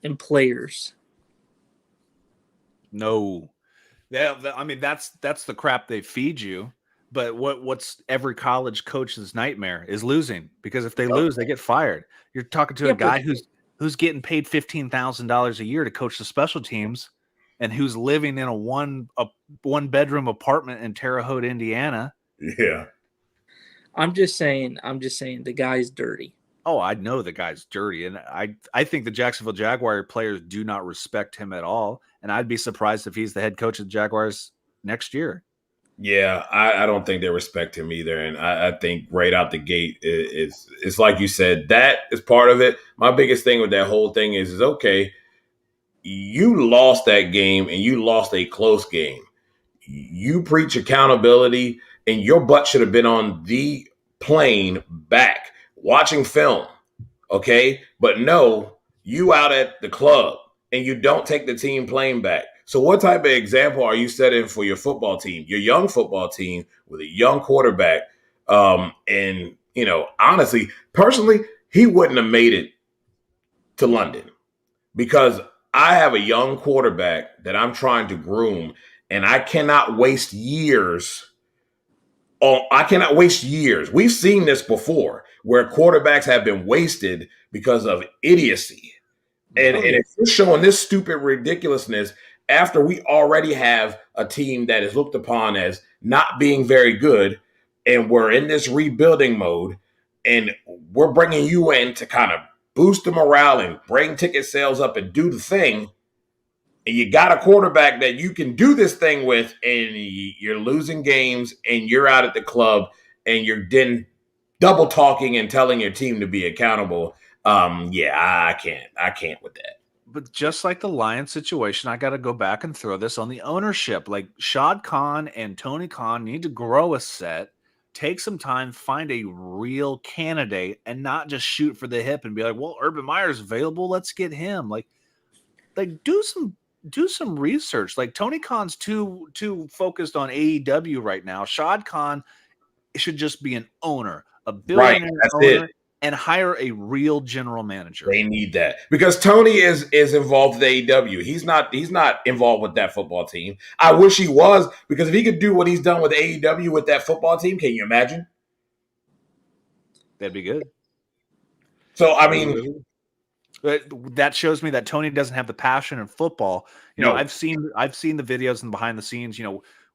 and players. No. Yeah, I mean that's the crap they feed you. But what's every college coach's nightmare is losing, because if they lose, they get fired. You're talking to Yeah, a guy who's getting paid $15,000 a year to coach the special teams, and who's living in a one bedroom apartment in Terre Haute, Indiana. Yeah. I'm just saying the guy's dirty. Oh, I know the guy's dirty, and I think the Jacksonville Jaguar players do not respect him at all, and I'd be surprised if he's the head coach of the Jaguars next year. Yeah, I don't think they respect him either. And I think right out the gate, it's like you said, that is part of it. My biggest thing with that whole thing is okay, you lost that game and you lost a close game. You preach accountability, and your butt should have been on the plane back watching film. Okay. But no, you out at the club and you don't take the team plane back. So what type of example are you setting for your football team, your young football team with a young quarterback? And, honestly, personally, he wouldn't have made it to London, because I have a young quarterback that I'm trying to groom, and I cannot waste years. I cannot waste years. We've seen this before where quarterbacks have been wasted because of idiocy. And if you're showing this stupid ridiculousness after we already have a team that is looked upon as not being very good, and we're in this rebuilding mode, and we're bringing you in to kind of boost the morale and bring ticket sales up and do the thing, and you got a quarterback that you can do this thing with, and you're losing games, and you're out at the club, and you're then double talking and telling your team to be accountable. I can't with that. But just like the Lions situation, I got to go back and throw this on the ownership. Like, Shad Khan and Tony Khan need to grow a set, take some time, find a real candidate, and not just shoot for the hip and be like, well, Urban Meyer's available, let's get him. Like do some research. Like, Tony Khan's too focused on AEW right now. Shad Khan should just be an owner, a billionaire owner, and hire a real general manager. They need that, because Tony is involved with AEW. He's not involved with that football team. I wish he was, because if he could do what he's done with AEW with that football team, can you imagine? That'd be good. So, I mean, that shows me that Tony doesn't have the passion in football. I've seen the videos and behind the scenes,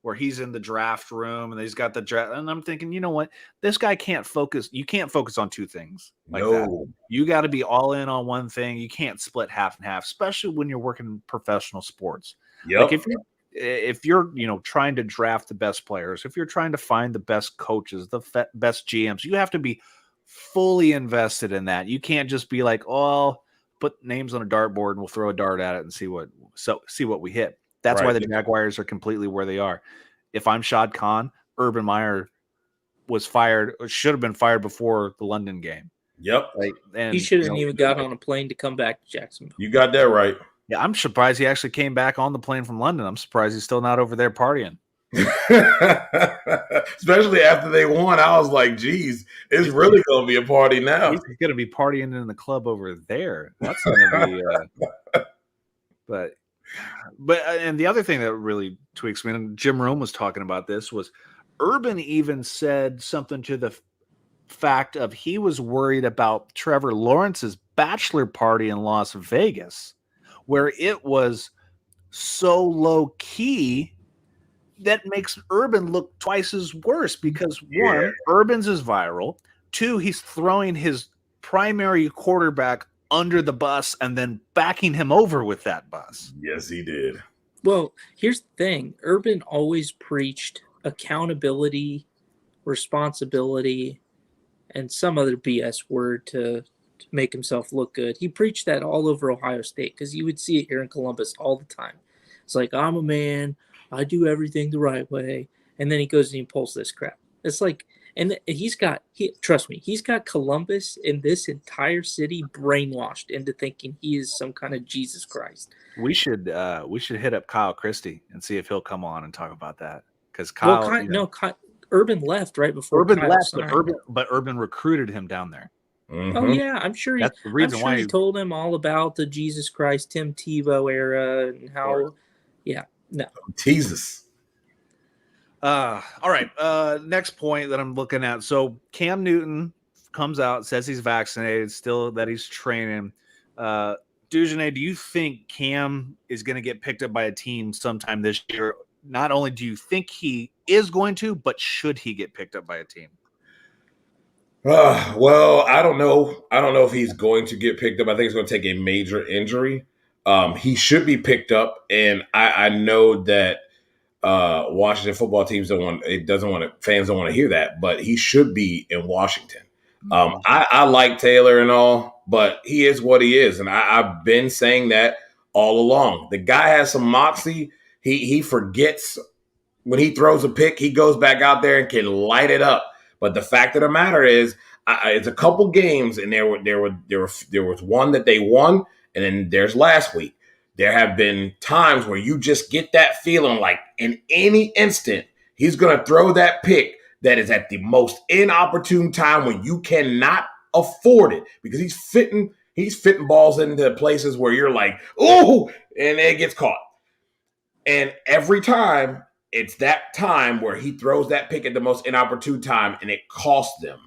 where he's in the draft room and he's got the draft. And I'm thinking, you know what? This guy can't focus. You can't focus on two things like that. You got to be all in on one thing. You can't split half and half, especially when you're working professional sports. Yep. Like, if you're trying to draft the best players, if you're trying to find the best coaches, the best GMs, you have to be fully invested in that. You can't just be like, oh, put names on a dartboard and we'll throw a dart at it and see what we hit. That's why the Jaguars are completely where they are. If I'm Shad Khan, Urban Meyer was fired, or should have been fired before the London game. Yep. And he shouldn't even got on a plane to come back to Jacksonville. You got that right. Yeah, I'm surprised he actually came back on the plane from London. I'm surprised he's still not over there partying. Especially after they won, I was like, geez, it's really going to be a party now. He's going to be partying in the club over there. That's going to be But and the other thing that really tweaks me, and Jim Rome was talking about this, was Urban even said something to the fact of he was worried about Trevor Lawrence's bachelor party in Las Vegas, where it was so low key that makes Urban look twice as worse, because one, Urban's is viral. Two, he's throwing his primary quarterback under the bus and then backing him over with that bus. Yes, he did. Well, here's the thing. Urban always preached accountability, responsibility, and some other BS word to make himself look good. He preached that all over Ohio State, because you would see it here in Columbus all the time. It's like, I'm a man, I do everything the right way. And then he goes and he pulls this crap. It's like, and trust me, he's got Columbus and this entire city brainwashed into thinking he is some kind of Jesus Christ. We should hit up Kyle Christie and see if he'll come on and talk about that. Because Kyle, Urban left right before Urban Kyle left, signed. but Urban recruited him down there. Oh yeah, I'm sure. That's the reason why he told him all about the Jesus Christ Tim Tebow era and how. Yeah, no. Jesus. All right. Next point that I'm looking at. So Cam Newton comes out, says he's vaccinated, still that he's training. Dujunnea, do you think Cam is going to get picked up by a team sometime this year? Not only do you think he is going to, but should he get picked up by a team? Well, I don't know. I don't know if he's going to get picked up. I think it's going to take a major injury. He should be picked up, and I know that Washington football teams fans don't want to hear that, but he should be in Washington. I like Taylor and all, but he is what he is, and I've been saying that all along. The guy has some moxie. He forgets when he throws a pick, he goes back out there and can light it up. But the fact of the matter is, it's a couple games, and there was one that they won, and then there's last week. There have been times where you just get that feeling like in any instant he's going to throw that pick that is at the most inopportune time when you cannot afford it, because he's fitting balls into places where you're like, oh, and it gets caught. And every time, it's that time where he throws that pick at the most inopportune time, and it costs them.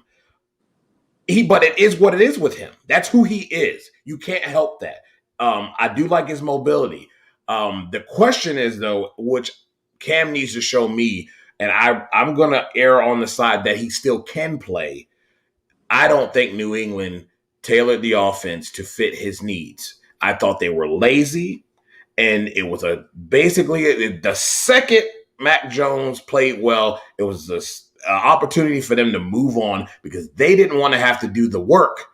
But it is what it is with him. That's who he is. You can't help that. I do like his mobility. The question is, though, which Cam needs to show me, and I'm going to err on the side that he still can play. I don't think New England tailored the offense to fit his needs. I thought they were lazy, and it was basically the second Mac Jones played well, it was an opportunity for them to move on, because they didn't want to have to do the work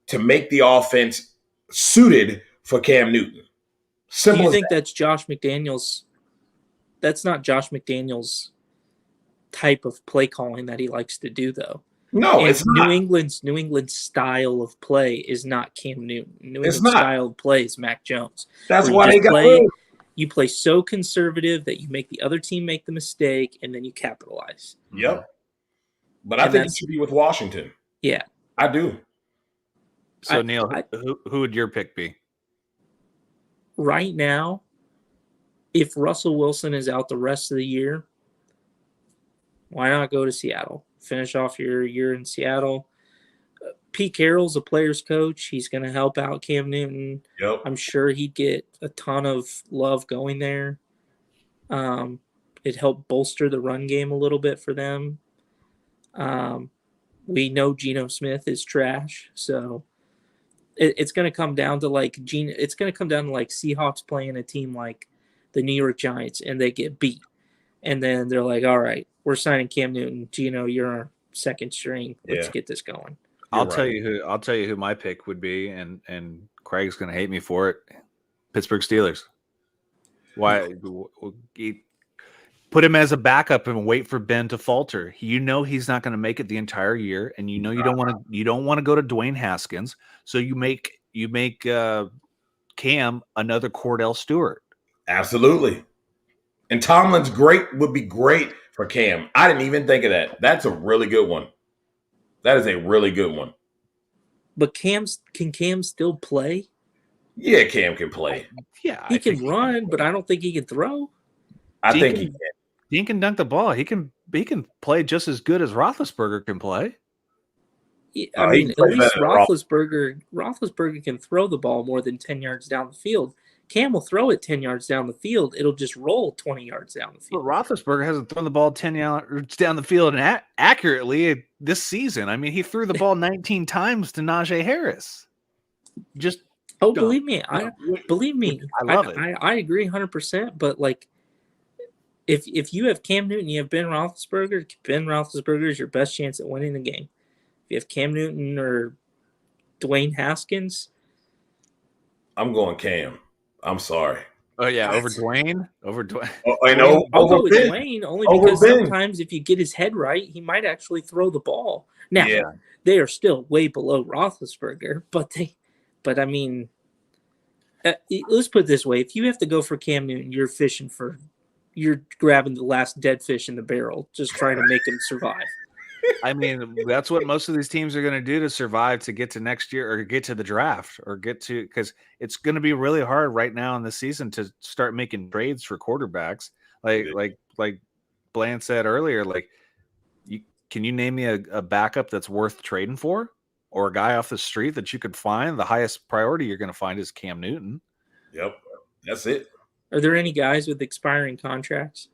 to make the offense suited for Cam Newton. Simple. Do you think that's Josh McDaniels? That's not Josh McDaniels' type of play calling that he likes to do, though. No, and it's not. New England's style of play is not Cam Newton. New England's style of play is Mac Jones. That's why they got rid. You play so conservative that you make the other team make the mistake, and then you capitalize. Yep. But I think he should be with Washington. Yeah. I do. So, Neil, who would your pick be? Right now, if Russell Wilson is out the rest of the year, why not go to Seattle? Finish off your year in Seattle. Pete Carroll's a player's coach. He's going to help out Cam Newton. Yep. I'm sure he'd get a ton of love going there. It helped bolster the run game a little bit for them. We know Geno Smith is trash, so it's going to come down to it's going to come down to like Seahawks playing a team like the New York Giants, and they get beat, and then they're like, "All right, we're signing Cam Newton. Geno, you're our second string. Let's get this going." I'll tell you who my pick would be, and Craig's going to hate me for it. Pittsburgh Steelers. Why? Put him as a backup and wait for Ben to falter. You know he's not going to make it the entire year, and you know you don't want to go to Dwayne Haskins, so you make Cam another Cordell Stewart. Absolutely. And Tomlin's would be great for Cam. I didn't even think of that. That's a really good one. That is a really good one. But can Cam still play? Yeah, Cam can play. Yeah, he can run, but I don't think he can throw. I think he can. He can dunk the ball. He can play just as good as Roethlisberger can play. Yeah, I mean, at least Roethlisberger can throw the ball more than 10 yards down the field. Cam will throw it 10 yards down the field. It'll just roll 20 yards down the field. But Roethlisberger hasn't thrown the ball 10 yards down the field and accurately this season. I mean, he threw the ball 19 times to Najee Harris. Believe me, I love it. I agree 100%. But like, if you have Cam Newton, you have Ben Roethlisberger. Ben Roethlisberger is your best chance at winning the game. If you have Cam Newton or Dwayne Haskins, I'm going Cam. I'm sorry. Oh yeah, over Dwayne. I know. I'll go with Dwayne only because sometimes if you get his head right, he might actually throw the ball. Now they are still way below Roethlisberger, but I mean, let's put it this way: if you have to go for Cam Newton, you're fishing for you're grabbing the last dead fish in the barrel, just trying to make him survive. I mean, that's what most of these teams are going to do to survive, to get to next year or get to the draft or get to, because it's going to be really hard right now in the season to start making trades for quarterbacks. Like Bland said earlier, like, can you name me a backup that's worth trading for, or a guy off the street that you could find? The highest priority you're going to find is Cam Newton. Yep, that's it. Are there any guys with expiring contracts?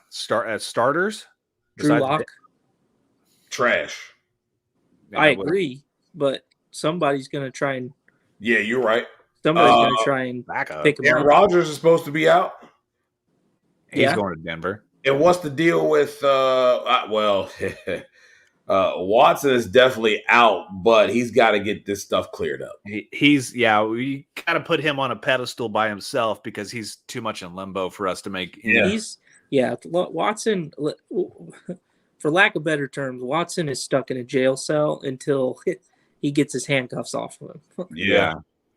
Starters. Drew Lock. Trash. I agree, but somebody's going to try and. Yeah, you're right. Somebody's going to try and pick him Aaron up. Rodgers is supposed to be out. He's going to Denver. And what's the deal with? Watson is definitely out, but he's got to get this stuff cleared up. We got to put him on a pedestal by himself because he's too much in limbo for us to make. Watson, for lack of better terms, Watson is stuck in a jail cell until he gets his handcuffs off of him. Yeah,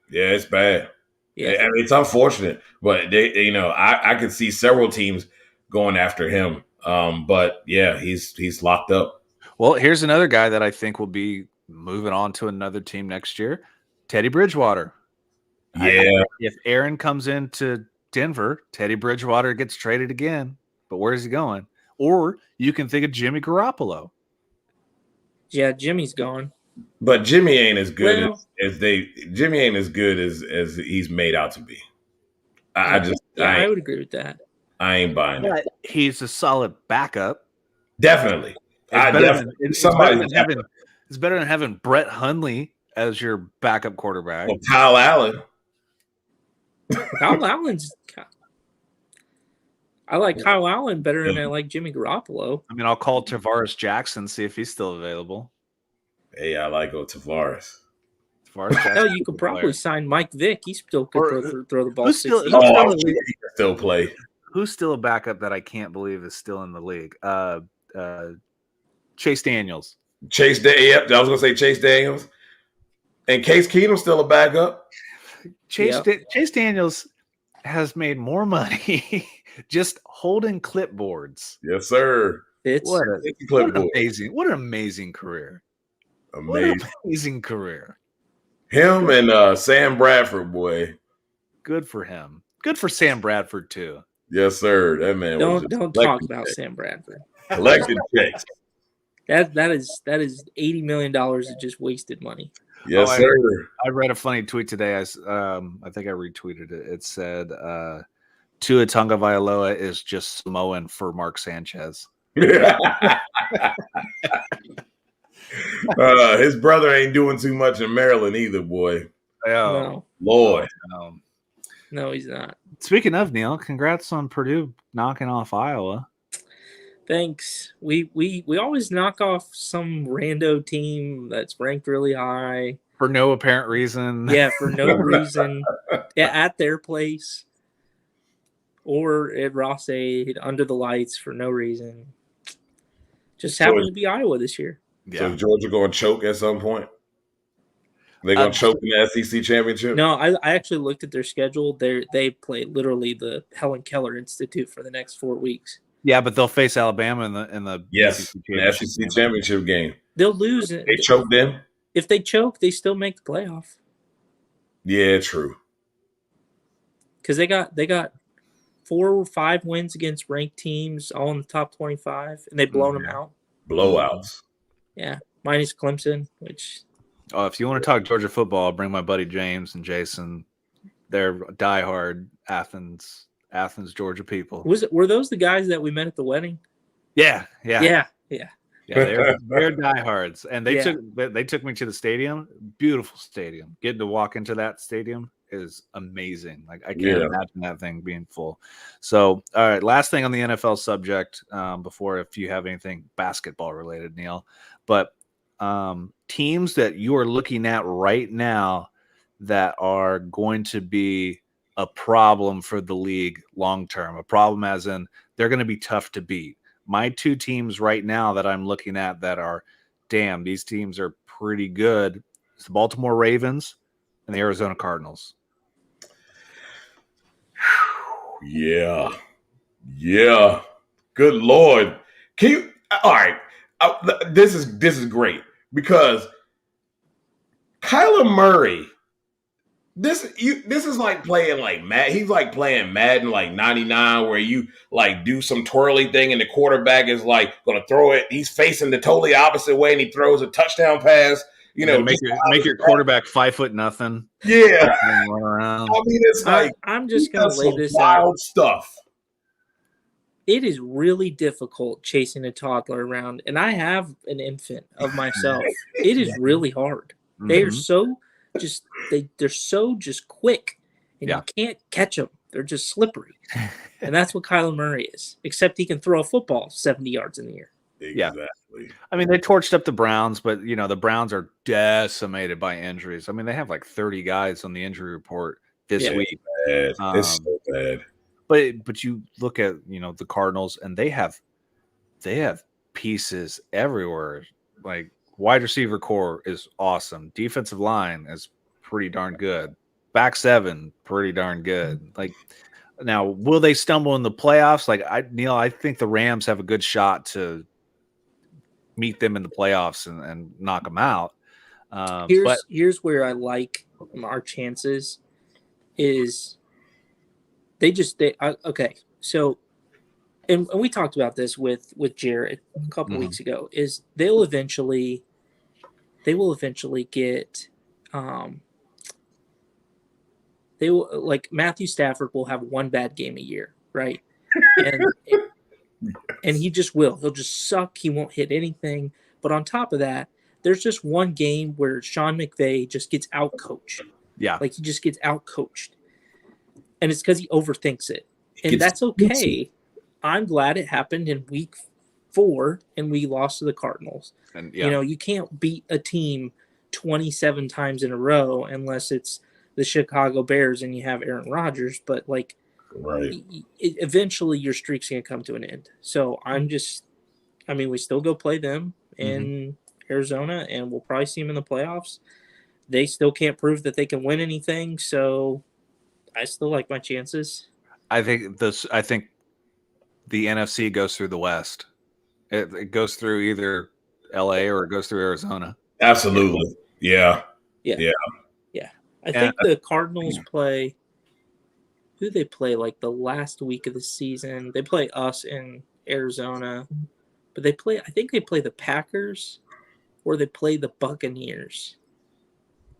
it's bad. Yeah, I mean, it's unfortunate, but I could see several teams going after him. But yeah, he's locked up. Well, here's another guy that I think will be moving on to another team next year, Teddy Bridgewater. Yeah. If Aaron comes into Denver, Teddy Bridgewater gets traded again. But where's he going? Or you can think of Jimmy Garoppolo. Yeah, Jimmy's gone. But Jimmy ain't as good Jimmy ain't as good as he's made out to be. I would agree with that. I ain't buying it. He's a solid backup. Definitely. It's better than having Brett Hundley as your backup quarterback. Well, Kyle Allen. I like Kyle Allen better than I like Jimmy Garoppolo. I mean, I'll call Tavares Jackson, see if he's still available. Hey, I like Tavares. Hell, you could probably sign Mike Vick. He still could throw the ball. He can still play. Who's still a backup that I can't believe is still in the league? Chase Daniels. Yep, I was going to say Chase Daniels. And Case Keenum's still a backup. Chase Daniels has made more money just holding clipboards. Yes, sir. What an amazing career. Amazing career. Him and Sam Bradford, boy. Good for him. Good for Sam Bradford, too. Yes, sir. That man. Don't talk about Sam Bradford. Collected checks. That is $80 million of just wasted money. Yes, sir. I read a funny tweet today. I think I retweeted it. It said, Tua Tagovailoa is just Samoan for Mark Sanchez. His brother ain't doing too much in Maryland either, boy. No. Lord. No, he's not. Speaking of, Neil, congrats on Purdue knocking off Iowa. Thanks. We always knock off some rando team that's ranked really high. For no apparent reason. Yeah, for no reason. At their place. Or at Ross Aid, under the lights for no reason. Just happened to be Iowa this year. Yeah. So is Georgia going to choke at some point? They going to choke in the SEC championship? No, I actually looked at their schedule. They play literally the Helen Keller Institute for the next 4 weeks. Yeah, but they'll face Alabama in the SEC championship game. They'll lose. They choke them. If they choke, they still make the playoff. Yeah, true. Because they got 4 or 5 wins against ranked teams, all in the top 25, and they've blown them out. Blowouts. Yeah, minus Clemson, which. Oh, if you want to talk Georgia football, I'll bring my buddy James and Jason. They're diehard Athens, Georgia people. Were those the guys that we met at the wedding? Yeah. Yeah, they're diehards, and they took me to the stadium. Beautiful stadium. Getting to walk into that stadium is amazing. Like I can't imagine that thing being full. So, all right, last thing on the NFL subject before, if you have anything basketball related, Neil, but teams that you are looking at right now that are going to be a problem for the league long term. A problem as in they're going to be tough to beat. My 2 teams right now that I'm looking at that are, damn, these teams are pretty good. It's the Baltimore Ravens and the Arizona Cardinals. Yeah. Yeah. Good Lord. Can you? All right. This is great because Kyler Murray. This is like playing like Madden. He's like playing Madden like 99, where you like do some twirly thing and the quarterback is like going to throw it. He's facing the totally opposite way and he throws a touchdown pass. You know, make your quarterback 5'0". Yeah, Run around. I mean, it's like I'm just going to lay this wild out. stuff. It is really difficult chasing a toddler around, and I have an infant of myself. It is really hard. They are so they're so just quick, and you can't catch them. They're just slippery, and that's what Kyler Murray is. Except he can throw a football 70 yards in the air. Exactly. Yeah. I mean, they torched up the Browns, but the Browns are decimated by injuries. I mean, they have like 30 guys on the injury report this week. It's so bad. But you look at the Cardinals, and they have pieces everywhere. Like wide receiver core is awesome. Defensive line is pretty darn good. Back seven, pretty darn good. Like now, will they stumble in the playoffs? Like I think the Rams have a good shot to meet them in the playoffs and knock them out. Here's where I like our chances is. Okay. So, and we talked about this with Jared a couple weeks ago. Is they will eventually get, they will like Matthew Stafford will have one bad game a year, right? And he just will. He'll just suck. He won't hit anything. But on top of that, there's just one game where Sean McVay just gets outcoached. Yeah, like he just gets outcoached. And it's because he overthinks it. And that's okay. I'm glad it happened in week 4 and we lost to the Cardinals. And you can't beat a team 27 times in a row unless it's the Chicago Bears and you have Aaron Rodgers. But eventually your streak's going to come to an end. So we still go play them in Arizona and we'll probably see them in the playoffs. They still can't prove that they can win anything. So I still like my chances. I think the NFC goes through the West. It goes through either LA or it goes through Arizona. Absolutely. Yeah. I think the Cardinals play. Who do they play like the last week of the season? They play us in Arizona, but I think they play the Packers or they play the Buccaneers.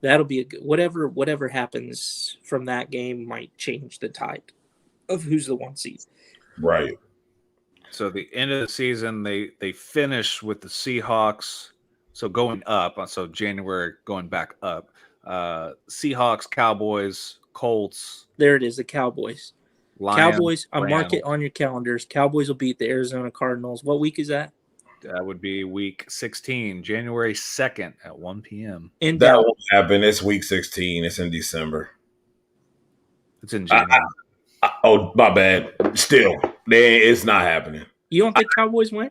That'll be a good whatever happens from that game might change the tide of who's the 1 seed. Right. So the end of the season, they finish with the Seahawks. So going up, so January going back up. Seahawks, Cowboys, Colts. There it is, the Cowboys. Lions, Cowboys. Mark it on your calendars. Cowboys will beat the Arizona Cardinals. What week is that? That would be week 16, January 2nd at 1 p.m. And that won't happen. It's week 16. It's in December. It's in January. Oh, my bad. Still, it's not happening. You don't think Cowboys win?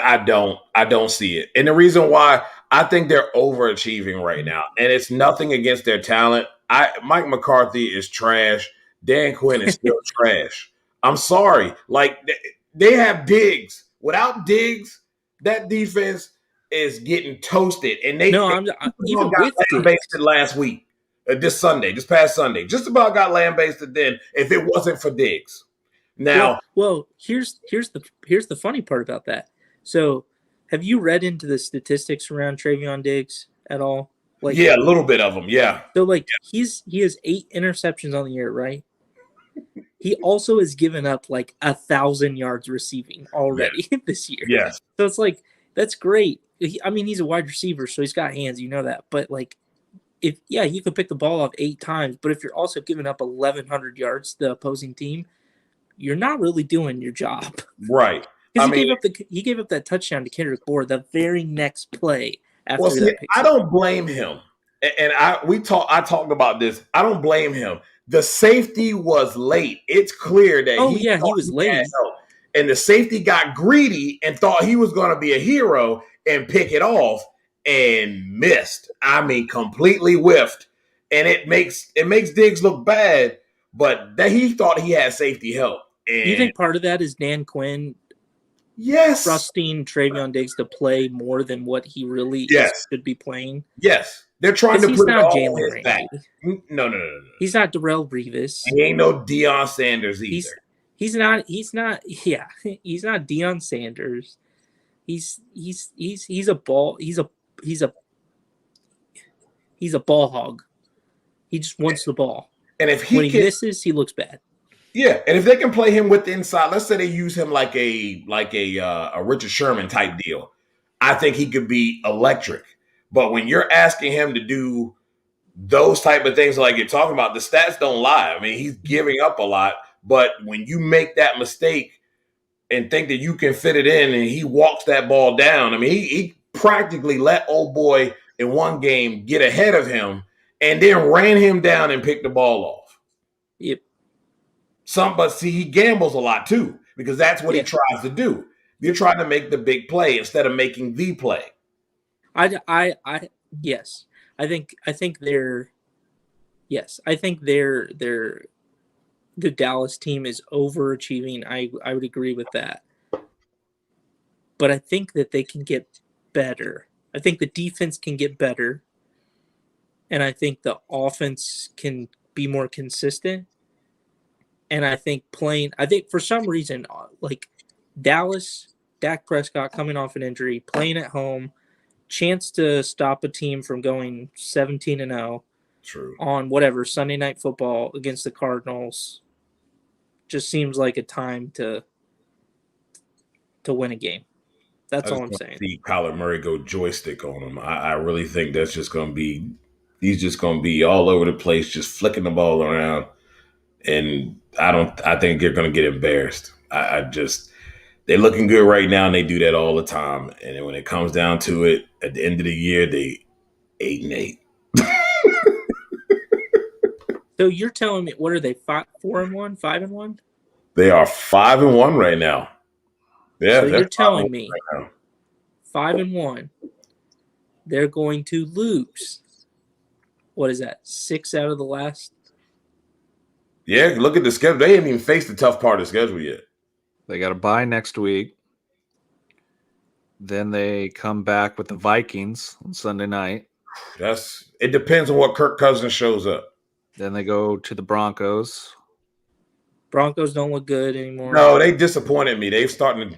I don't see it. And the reason why, I think they're overachieving right now. And it's nothing against their talent. Mike McCarthy is trash. Dan Quinn is still trash. I'm sorry. Like, they have Diggs. Without Diggs, that defense is getting toasted. And they even got lambasted last week, this past Sunday. Just about got lambasted then if it wasn't for Diggs. Now, well, here's the funny part about that. So, have you read into the statistics around Trayvon Diggs at all? Like, yeah, a little bit of them, yeah. So, he has 8 interceptions on the year, right? He also has given up 1,000 yards receiving already this year. Yes. So it's that's great. He's a wide receiver, so he's got hands. You know that. But you could pick the ball off 8 times, but if you're also giving up 1,100 yards to the opposing team, you're not really doing your job. Right. Because he gave up that touchdown to Kendrick Bourne the very next play after that. I don't blame him. And I talked about this. I don't blame him. The safety was late. It's clear that he was late. And the safety got greedy and thought he was going to be a hero and pick it off and missed. Completely whiffed. And it makes Diggs look bad. but that he thought he had safety help. And Do you think part of that is Dan Quinn yes, trusting Trayvon Diggs to play more than what he really should be playing? Yes. They're trying to put it all on his Ramsey. back. No. He's not Darrell Revis. He ain't no Deion Sanders either. He's not Deion Sanders. He's a ball hog. He just wants the ball. And if when he misses, he looks bad. Yeah, and if they can play him with the inside, let's say they use him like a Richard Sherman type deal, I think he could be electric. But when you're asking him to do those type of things like you're talking about, the stats don't lie. I mean, he's giving up a lot, but when you make that mistake and think that you can fit it in and he walks that ball down, I mean, he practically let old boy in one game get ahead of him and then ran him down and picked the ball off. Yep. But see, he gambles a lot too, because that's what he tries to do. You're trying to make the big play instead of making the play. Yes. I think the Dallas team is overachieving. I would agree with that. But I think that they can get better. I think the defense can get better. And I think the offense can be more consistent. And I think for some reason, like Dallas, Dak Prescott coming off an injury, playing at home, chance to stop a team from going 17-0 on whatever Sunday Night Football against the Cardinals, just seems like a time to win a game. That's all I'm saying. See Kyler Murray go joystick on him. I really think that's just going to be – he's just going to be all over the place, just flicking the ball around. And I think they're going to get embarrassed. They're looking good right now, and they do that all the time. And then when it comes down to it, at the end of the year, they 8-8. So you're telling me, what are they, 4-1, 5-1? They are 5-1 right now. Yeah, so you're telling me 5-1, they're going to lose. What is that? 6 out of the last? Yeah, look at the schedule. They haven't even faced the tough part of the schedule yet. They got a bye next week. Then they come back with the Vikings on Sunday night. It depends on what Kirk Cousins shows up. Then they go to the Broncos. Broncos don't look good anymore. No, they disappointed me. They're starting to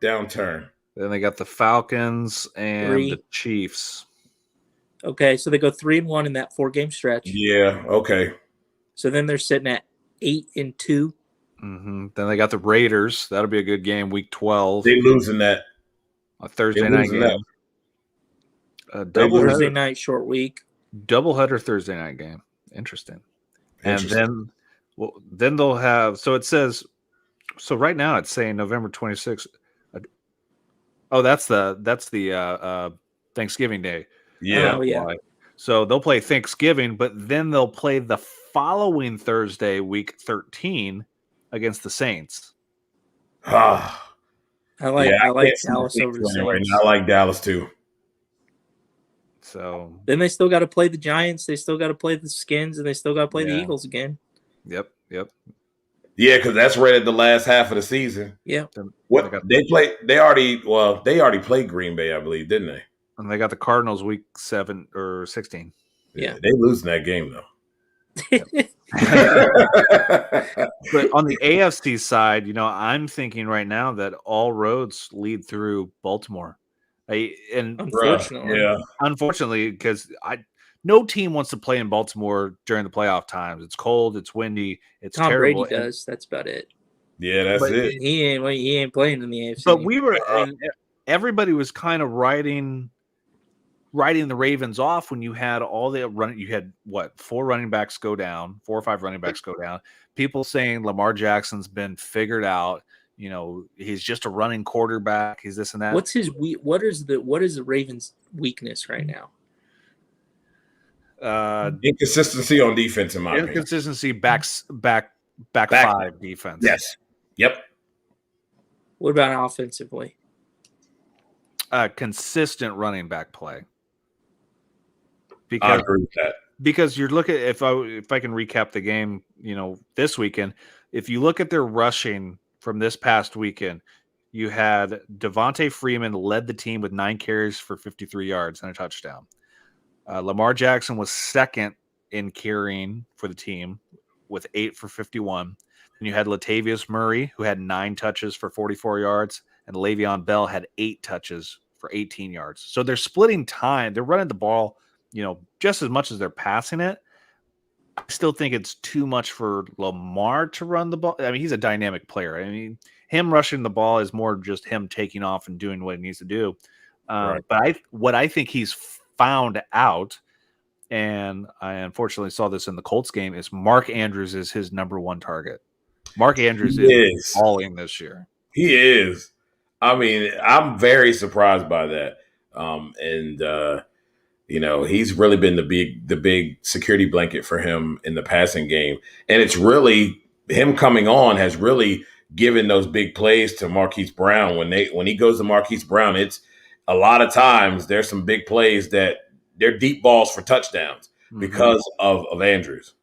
downturn. Then they got the Falcons and the Chiefs. Okay, so they go 3-1 in that 4-game stretch. Yeah, okay. So then they're sitting at 8-2. Mm-hmm. Then they got the Raiders. That'll be a good game, week 12. They're losing that. A Thursday night game. Thursday night, short week. Doubleheader Thursday night game. Interesting. And then they'll have, so it says, so right now it's saying November 26th. That's the Thanksgiving Day. Yeah. Oh, yeah. So they'll play Thanksgiving, but then they'll play the following Thursday, week 13, against the Saints. I like Dallas over the Saints. Right now. I like Dallas too. So then they still got to play the Giants. They still got to play the Skins, and they still got to play the Eagles again. Yep. Yeah, because that's right at the last half of the season. Yeah. What they play? They already played Green Bay, I believe, didn't they? And they got the Cardinals week 7 or 16. Yeah, they losing that game though. But on the AFC side, I'm thinking right now that all roads lead through Baltimore. Unfortunately, because no team wants to play in Baltimore during the playoff times. It's cold, it's windy, it's Tom terrible. Brady does. That's about it. Yeah, that's it. He ain't playing in the AFC. But everybody was kind of writing the Ravens off when you had all the running. You had 4 running backs go down, 4 or 5 running backs go down. People saying Lamar Jackson's been figured out. He's just a running quarterback. He's this and that. What is the Ravens' weakness right now? Inconsistency on defense, in my opinion. Inconsistency back 5 defense. Yes. Yep. What about offensively? Consistent running back play. I agree with that. because you're looking, if I can recap the game, this weekend, if you look at their rushing from this past weekend, you had Devontae Freeman led the team with 9 carries for 53 yards and a touchdown. Lamar Jackson was second in carrying for the team with 8 for 51. Then you had Latavius Murray, who had 9 touches for 44 yards, and Le'Veon Bell had 8 touches for 18 yards. So they're splitting time. They're running the ball, just as much as they're passing it. I still think it's too much for Lamar to run the ball. I mean, he's a dynamic player. I mean, him rushing the ball is more just him taking off and doing what he needs to do. Right. But what I think he's found out, and I unfortunately saw this in the Colts game, is Mark Andrews is his number one target. Mark Andrews is balling this year. He is. I mean, I'm very surprised by that. He's really been the big security blanket for him in the passing game. And it's really him coming on has really given those big plays to Marquise Brown. When he goes to Marquise Brown, it's a lot of times there's some big plays that they're deep balls for touchdowns because of Andrews.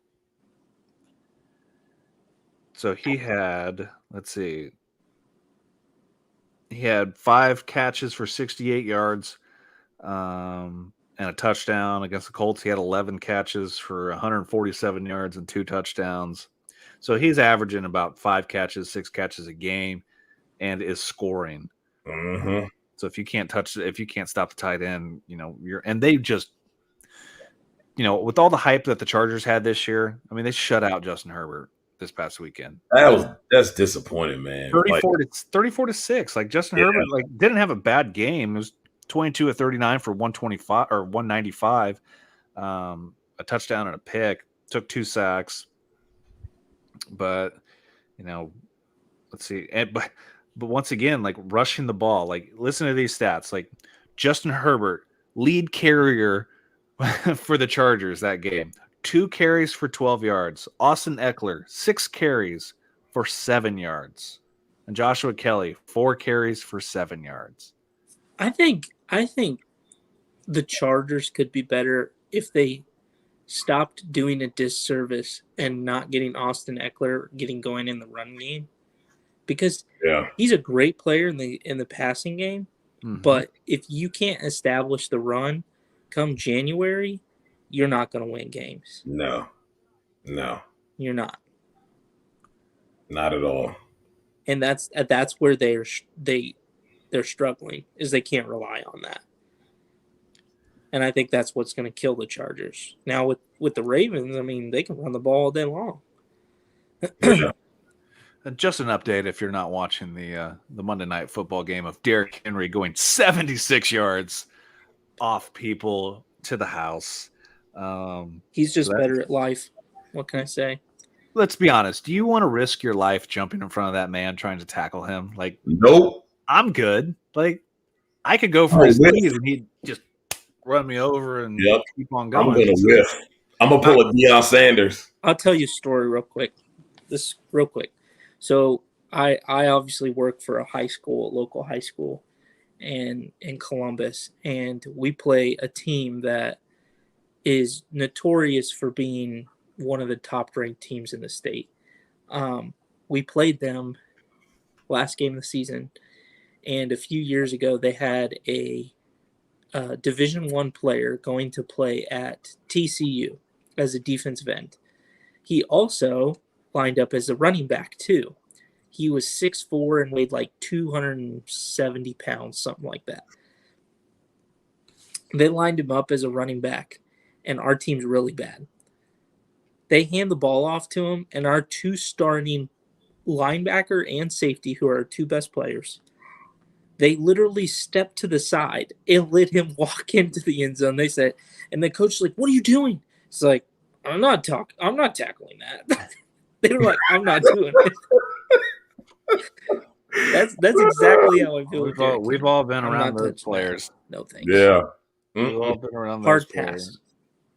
So he had, he had 5 catches for 68 yards and a touchdown. Against the Colts, he had 11 catches for 147 yards and 2 touchdowns. So he's averaging about 5 catches, 6 catches a game, and is scoring. Mm-hmm. So if you can't stop the tight end, and they just, with all the hype that the Chargers had this year, I mean, they shut out Justin Herbert this past weekend. That's disappointing, man. 34-6. Like Justin Herbert, didn't have a bad game. It was 22 of 39 for 125 or 195, a touchdown and a pick. Took 2 sacks, but let's see. But once again, rushing the ball. Listen to these stats. Justin Herbert, lead carrier for the Chargers that game. 2 carries for 12 yards. Austin Eckler, 6 carries for 7 yards. And Joshua Kelly, 4 carries for 7 yards. I think the Chargers could be better if they stopped doing a disservice and not getting Austin Eckler getting going in the run game. Because he's a great player in the passing game. Mm-hmm. But if you can't establish the run come January, you're not going to win games. No. You're not. Not at all. And that's where they're struggling, is they can't rely on that. And I think that's what's going to kill the Chargers. Now with the Ravens, I mean, they can run the ball all day long. Just an update if you're not watching the Monday Night Football game of Derrick Henry going 76 yards off people to the house. He's just better at life. What can I say? Let's be honest. Do you want to risk your life jumping in front of that man trying to tackle him? Nope. I'm good. I could go for his knees and he'd just run me over and keep on going. I'm going to whiff. I'm going to pull a Deion Sanders. I'll tell you a story real quick. So I obviously work for a local high school in Columbus, and we play a team that is notorious for being one of the top-ranked teams in the state. We played them last game of the season, and a few years ago they had a Division I player going to play at TCU as a defensive end. He also lined up as a running back too. He was 6'4" and weighed 270 pounds, something like that. They lined him up as a running back, and our team's really bad. They hand the ball off to him, and our 2 starting linebacker and safety, who are our 2 best players, they literally stepped to the side and let him walk into the end zone. They said, and the coach was like, "What are you doing?" It's like, I'm not tackling that." They were like, "I'm not doing it." That's exactly how I feel. We've all been around those players. No thanks. Yeah. We've all been around those hard players. pass.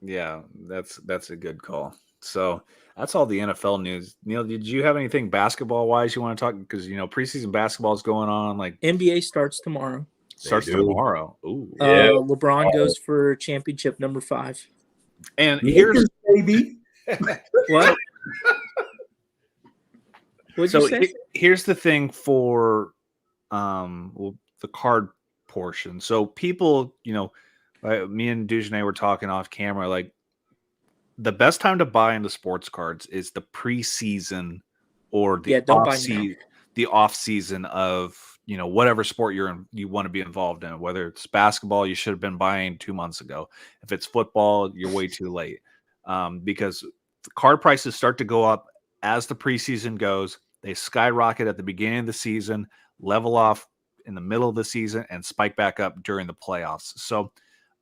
Yeah, that's a good call. So that's all the NFL news. Neil, did you have anything basketball wise you want to talk? Because preseason basketball is going on. NBA starts tomorrow. Starts tomorrow. Ooh. LeBron goes for championship number 5. And here's baby. What? What'd you say? Here's the thing for the card portion. So people, me and Dujunnea were talking off camera, like the best time to buy into sports cards is the preseason or the off season of whatever sport you want to be involved in. Whether it's basketball, you should have been buying 2 months ago. If it's football, you're way too late, because the card prices start to go up as the preseason goes. They skyrocket at the beginning of the season, level off in the middle of the season, and spike back up during the playoffs. So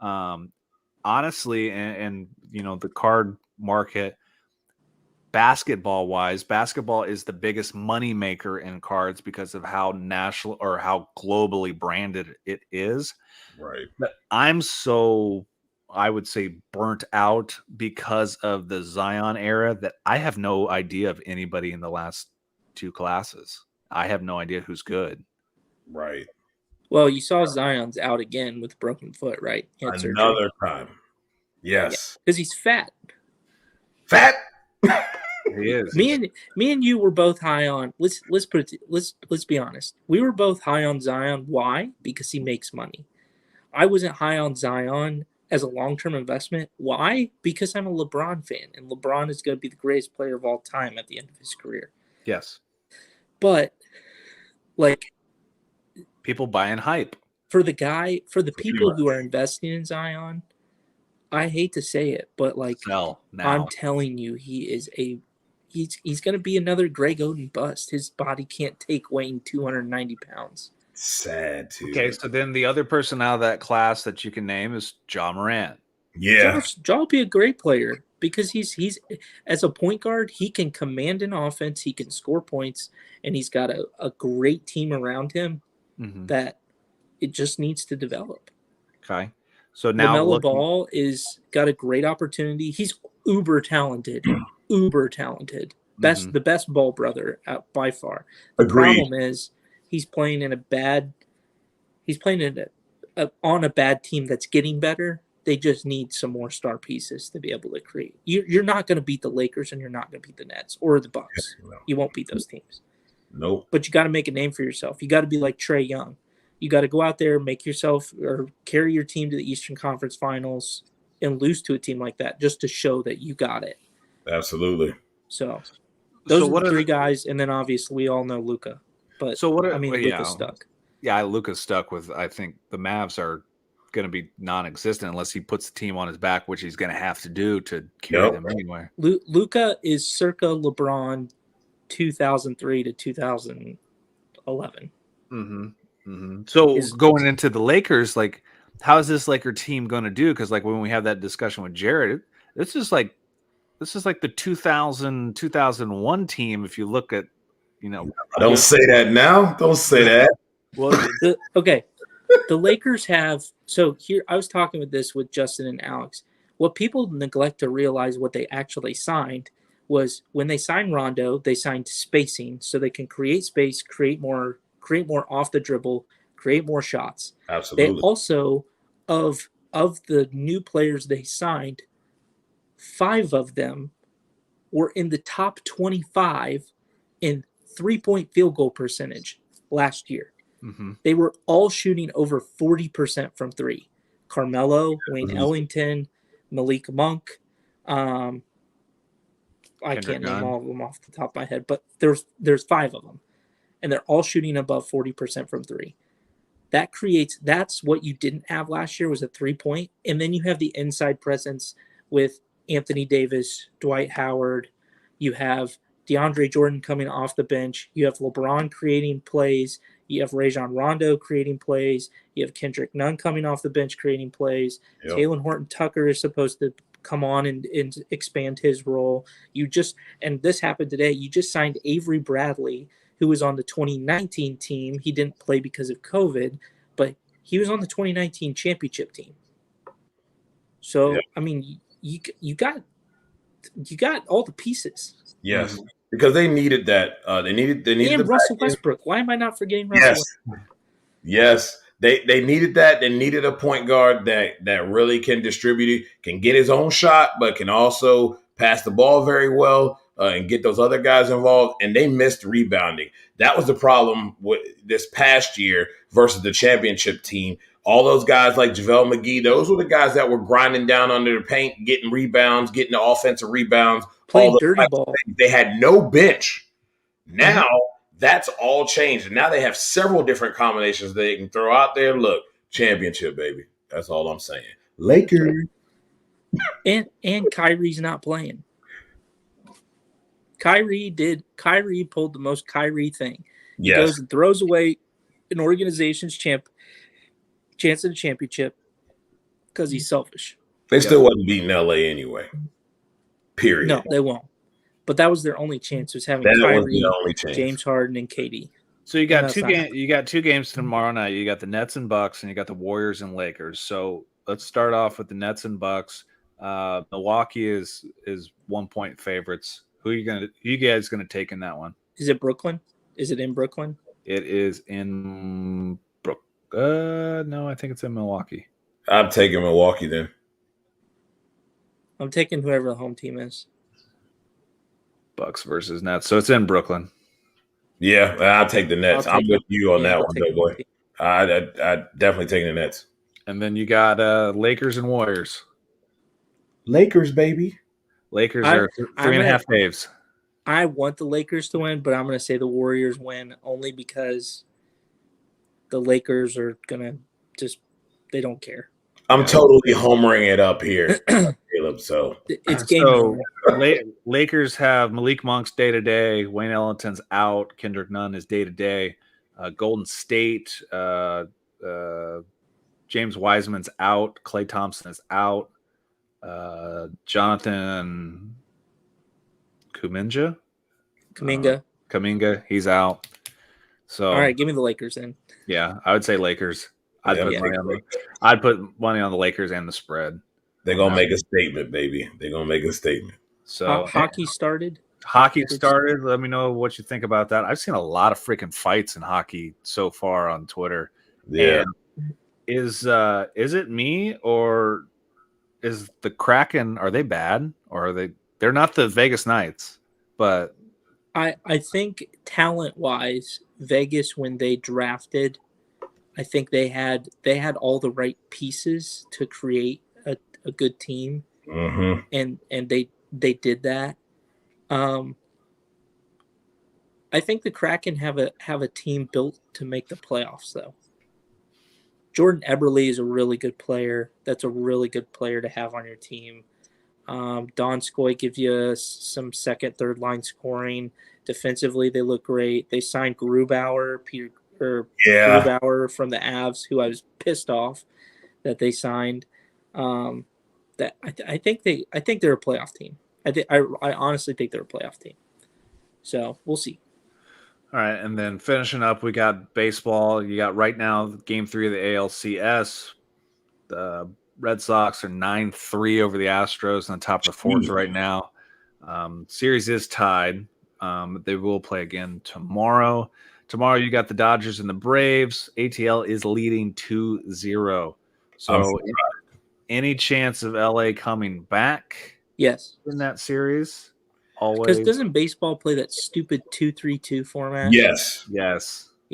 honestly, and the card market, basketball is the biggest money maker in cards because of how national or how globally branded it is. Right. But I'm so, I would say, burnt out because of the Zion era that I have no idea of anybody in the last 2 classes. I have no idea who's good. Right. Well, you saw Zion's out again with a broken foot, right? Another time. Yes. Because he's fat. Fat? He is. Me and you were both high on. Let's be honest. We were both high on Zion. Why? Because he makes money. I wasn't high on Zion as a long-term investment. Why? Because I'm a LeBron fan, and LeBron is going to be the greatest player of all time at the end of his career. Yes. But people buying hype for the people who are investing in Zion. I hate to say it, but I'm telling you, he's going to be another Greg Oden bust. His body can't take weighing 290 pounds. Sad too. Okay, so then the other person out of that class that you can name is Moran. Yeah, Ja will be a great player because he's as a point guard, he can command an offense, he can score points, and he's got a great team around him that it just needs to develop. Okay. So now LaMelo Ball is got a great opportunity. He's uber talented. The best ball brother out by far. The problem is he's playing on a bad team that's getting better. They just need some more star pieces to be able to create. You're not going to beat the Lakers and you're not going to beat the Nets or the Bucks. No. You won't beat those teams. Nope. But you got to make a name for yourself. You got to be like Trae Young. You got to go out there, make yourself or carry your team to the Eastern Conference Finals and lose to a team like that just to show that you got it. Absolutely. So those are the 3 guys, and then obviously we all know Luka. But Luka's stuck. Yeah, Luka's stuck with. I think the Mavs are going to be non-existent unless he puts the team on his back, which he's going to have to do to carry them anyway. Luka is circa LeBron 2003 to 2011. So going into the Lakers, how is this Laker team going to do? Because when we have that discussion with Jared, this is like the 2001 team. If you look at, don't say that now. Don't say that. Well, the Lakers have. So here, I was talking with Justin and Alex. What people neglect to realize what they actually signed was when they signed Rondo, they signed spacing so they can create space, create more off the dribble, create more shots. Absolutely. They also, of the new players they signed, 5 of them were in the top 25 in 3-point field goal percentage last year. They were all shooting over 40% from 3. Carmelo, Wayne Ellington, Malik Monk. I can't name all of them off the top of my head, but there's 5 of them. And they're all shooting above 40% from 3. That's what you didn't have last year was a 3-point. And then you have the inside presence with Anthony Davis, Dwight Howard. You have DeAndre Jordan coming off the bench. You have LeBron creating plays. You have Rajon Rondo creating plays. You have Kendrick Nunn coming off the bench creating plays. Yep. Talen Horton-Tucker is supposed to come on and expand his role. And this happened today. You just signed Avery Bradley, who was on the 2019 team. He didn't play because of COVID, but he was on the 2019 championship team. So, yeah. I mean, you got all the pieces. Yes, because they needed that. They needed and Russell Westbrook. Why am I not forgetting Russell Westbrook? Yes. They needed that. They needed a point guard that really can distribute it, can get his own shot, but can also pass the ball very well and get those other guys involved. And they missed rebounding. That was the problem with this past year versus the championship team. All those guys like JaVale McGee, those were the guys that were grinding down under the paint, getting rebounds, getting the offensive rebounds, playing dirty ball. They had no bench. Now that's all changed. And now they have several different combinations they can throw out there. Look, championship, baby. That's all I'm saying. Lakers. And Kyrie's not playing. Kyrie pulled the most Kyrie thing. He goes and throws away an organization's chance at a championship because he's selfish. They still wasn't beating LA anyway. Period. No, they won't. But that was their only chance, was having Kyrie, James Harden, and KD. So you got you got 2 games tomorrow night. You got the Nets and Bucks, and you got the Warriors and Lakers. So let's start off with the Nets and Bucks. Milwaukee is 1-point favorites. Who you guys gonna take in that one? Is it Brooklyn? Is it in Brooklyn? It is in no, I think it's in Milwaukee. I'm taking Milwaukee then. I'm taking whoever the home team is. Bucks versus Nets. So it's in Brooklyn. Yeah, I'll take the Nets. I'm with you on that one, though, boy. I definitely taking the Nets. And then you got Lakers and Warriors. Lakers, baby. Lakers are 3.5 faves. I want the Lakers to win, but I'm going to say the Warriors win only because the Lakers are going to they don't care. I'm totally homering it up here, Caleb. So it's game over. Lakers have Malik Monk's day-to-day. Wayne Ellington's out. Kendrick Nunn is day-to-day. Golden State, James Wiseman's out. Klay Thompson is out. Jonathan Kuminga, he's out. So all right, give me the Lakers then. Yeah, I would say Lakers. I'd put money on the Lakers and the spread. They're gonna make a statement, baby. They're gonna make a statement. So hockey started. Let me know what you think about that. I've seen a lot of freaking fights in hockey so far on Twitter. Yeah. And is it me, or is the Kraken, are they bad, or are they're not the Vegas Knights, but I think talent wise, Vegas, when they drafted, I think they had all the right pieces to create a good team. Mm-hmm. And they did that. I think the Kraken have a team built to make the playoffs, though. Jordan Eberle is a really good player. That's a really good player to have on your team. Donskoy gives you some second, third line scoring. Defensively, they look great. They signed Grubauer, Grubauer from the Avs, who I was pissed off that they signed. That I think they're a playoff team. I honestly think they're a playoff team. So we'll see. All right, and then finishing up, we got baseball. You got right now Game 3 of the ALCS. The Red Sox are 9-3 over the Astros on the top of the fourth right now. Series is tied. They will play again tomorrow. Tomorrow you got the Dodgers and the Braves. ATL is leading 2-0. So any chance of LA coming back? Yes. In that series? Always. Because doesn't baseball play that stupid 2-3-2 format? Yes. Yeah.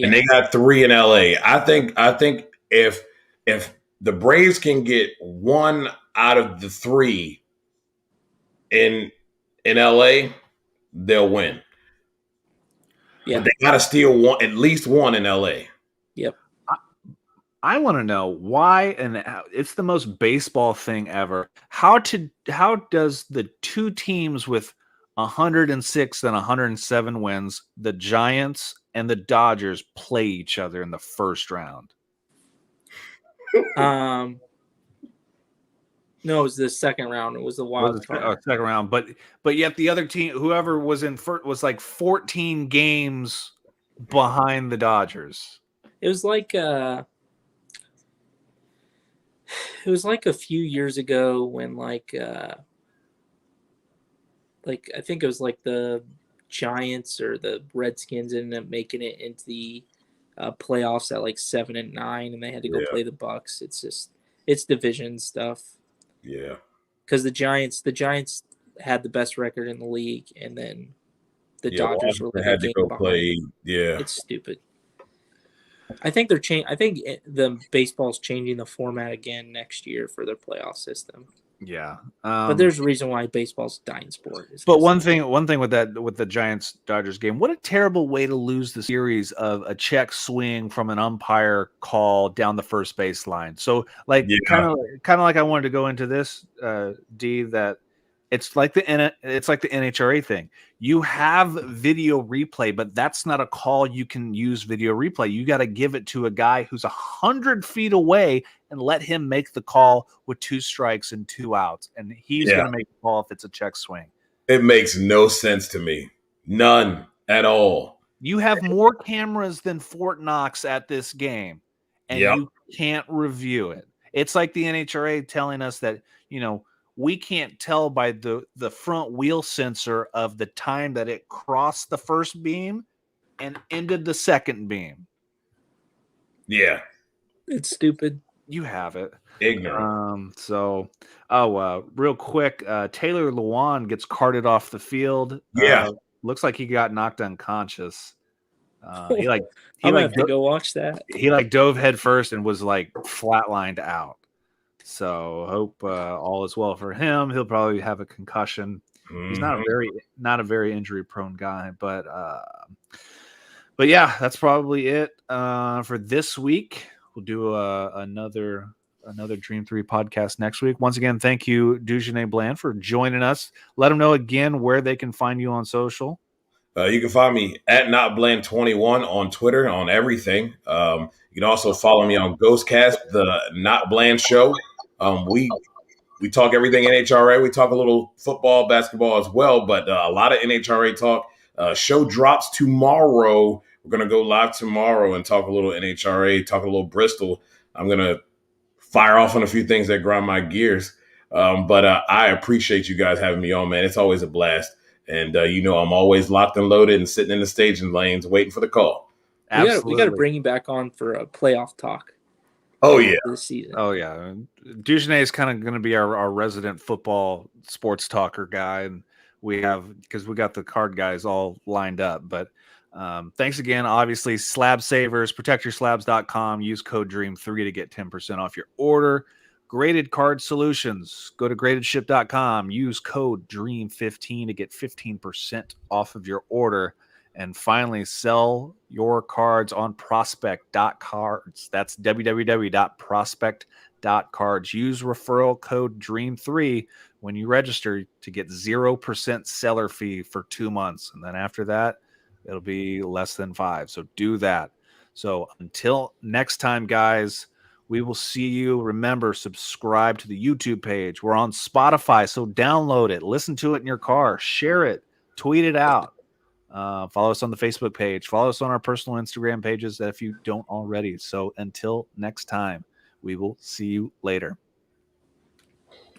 And they got 3 in LA. I think if the Braves can get 1 out of the 3 in LA, they'll win. Yeah. But they got to steal at least 1 in LA. Yep. I want to know why, and it's the most baseball thing ever. How does the 2 teams with 106 and 107 wins, the Giants and the Dodgers, play each other in the first round? No, it was the second round. It was the wild card. Second round, but yet the other team, whoever was in first, was like 14 games behind the Dodgers. It was like a few years ago when I think it was like the Giants or the Redskins ended up making it into the playoffs at like 7-9, and they had to go Yeah. play the Bucks. It's division stuff. Yeah. Because the Giants had the best record in the league, and then the Dodgers were Washington like had a to game go behind. play. Yeah. It's stupid. I think the baseball's changing the format again next year for their playoff system. Yeah. But there's a reason why baseball's a dying sport. But one thing with the Giants Dodgers game, what a terrible way to lose the series of a check swing from an umpire call down the first baseline. So like kind of like I wanted to go into this, D, that it's like the NHRA thing. You have video replay, but that's not a call you can use video replay. You got to give it to a guy who's 100 feet away and let him make the call with 2 strikes and 2 outs. And he's going to make the call if it's a check swing. It makes no sense to me. None at all. You have more cameras than Fort Knox at this game, and you can't review it. It's like the NHRA telling us that, we can't tell by the front wheel sensor of the time that it crossed the first beam and ended the second beam. Yeah. It's stupid. You have it. Ignorant. Real quick, Taylor Lewan gets carted off the field. Yeah. Looks like he got knocked unconscious. I'm gonna have to go watch that. He dove head first and was flatlined out. So hope all is well for him. He'll probably have a concussion. He's not a very injury prone guy, but yeah, that's probably it for this week. We'll do another Dream 3 podcast next week. Once again, thank you, Dujunnea Bland, for joining us. Let them know again where they can find you on social. You can find me at NotBland21 on Twitter, on everything. You can also follow me on Ghostcast, the Not Bland Show. We talk everything NHRA. We talk a little football, basketball as well, but a lot of NHRA talk. Show drops tomorrow. We're going to go live tomorrow and talk a little NHRA, talk a little Bristol. I'm going to fire off on a few things that grind my gears. But I appreciate you guys having me on, man. It's always a blast. And, I'm always locked and loaded and sitting in the staging lanes waiting for the call. We got to bring you back on for a playoff talk. Oh, yeah. This season. Oh, yeah. Dujunnea is kind of going to be our resident football sports talker guy. And because we got the card guys all lined up. But thanks again. Obviously, Slab Savers, protectyourslabs.com. Use code DREAM3 to get 10% off your order. Graded Card Solutions. Go to gradedship.com. Use code DREAM15 to get 15% off of your order. And finally, sell your cards on prospect.cards. That's www.prospect.cards. Use referral code DREAM3 when you register to get 0% seller fee for 2 months. And then after that, it'll be less than 5. So do that. So until next time, guys, we will see you. Remember, subscribe to the YouTube page. We're on Spotify, so download it. Listen to it in your car. Share it. Tweet it out. Follow us on the Facebook page. Follow us on our personal Instagram pages if you don't already. So until next time, we will see you later.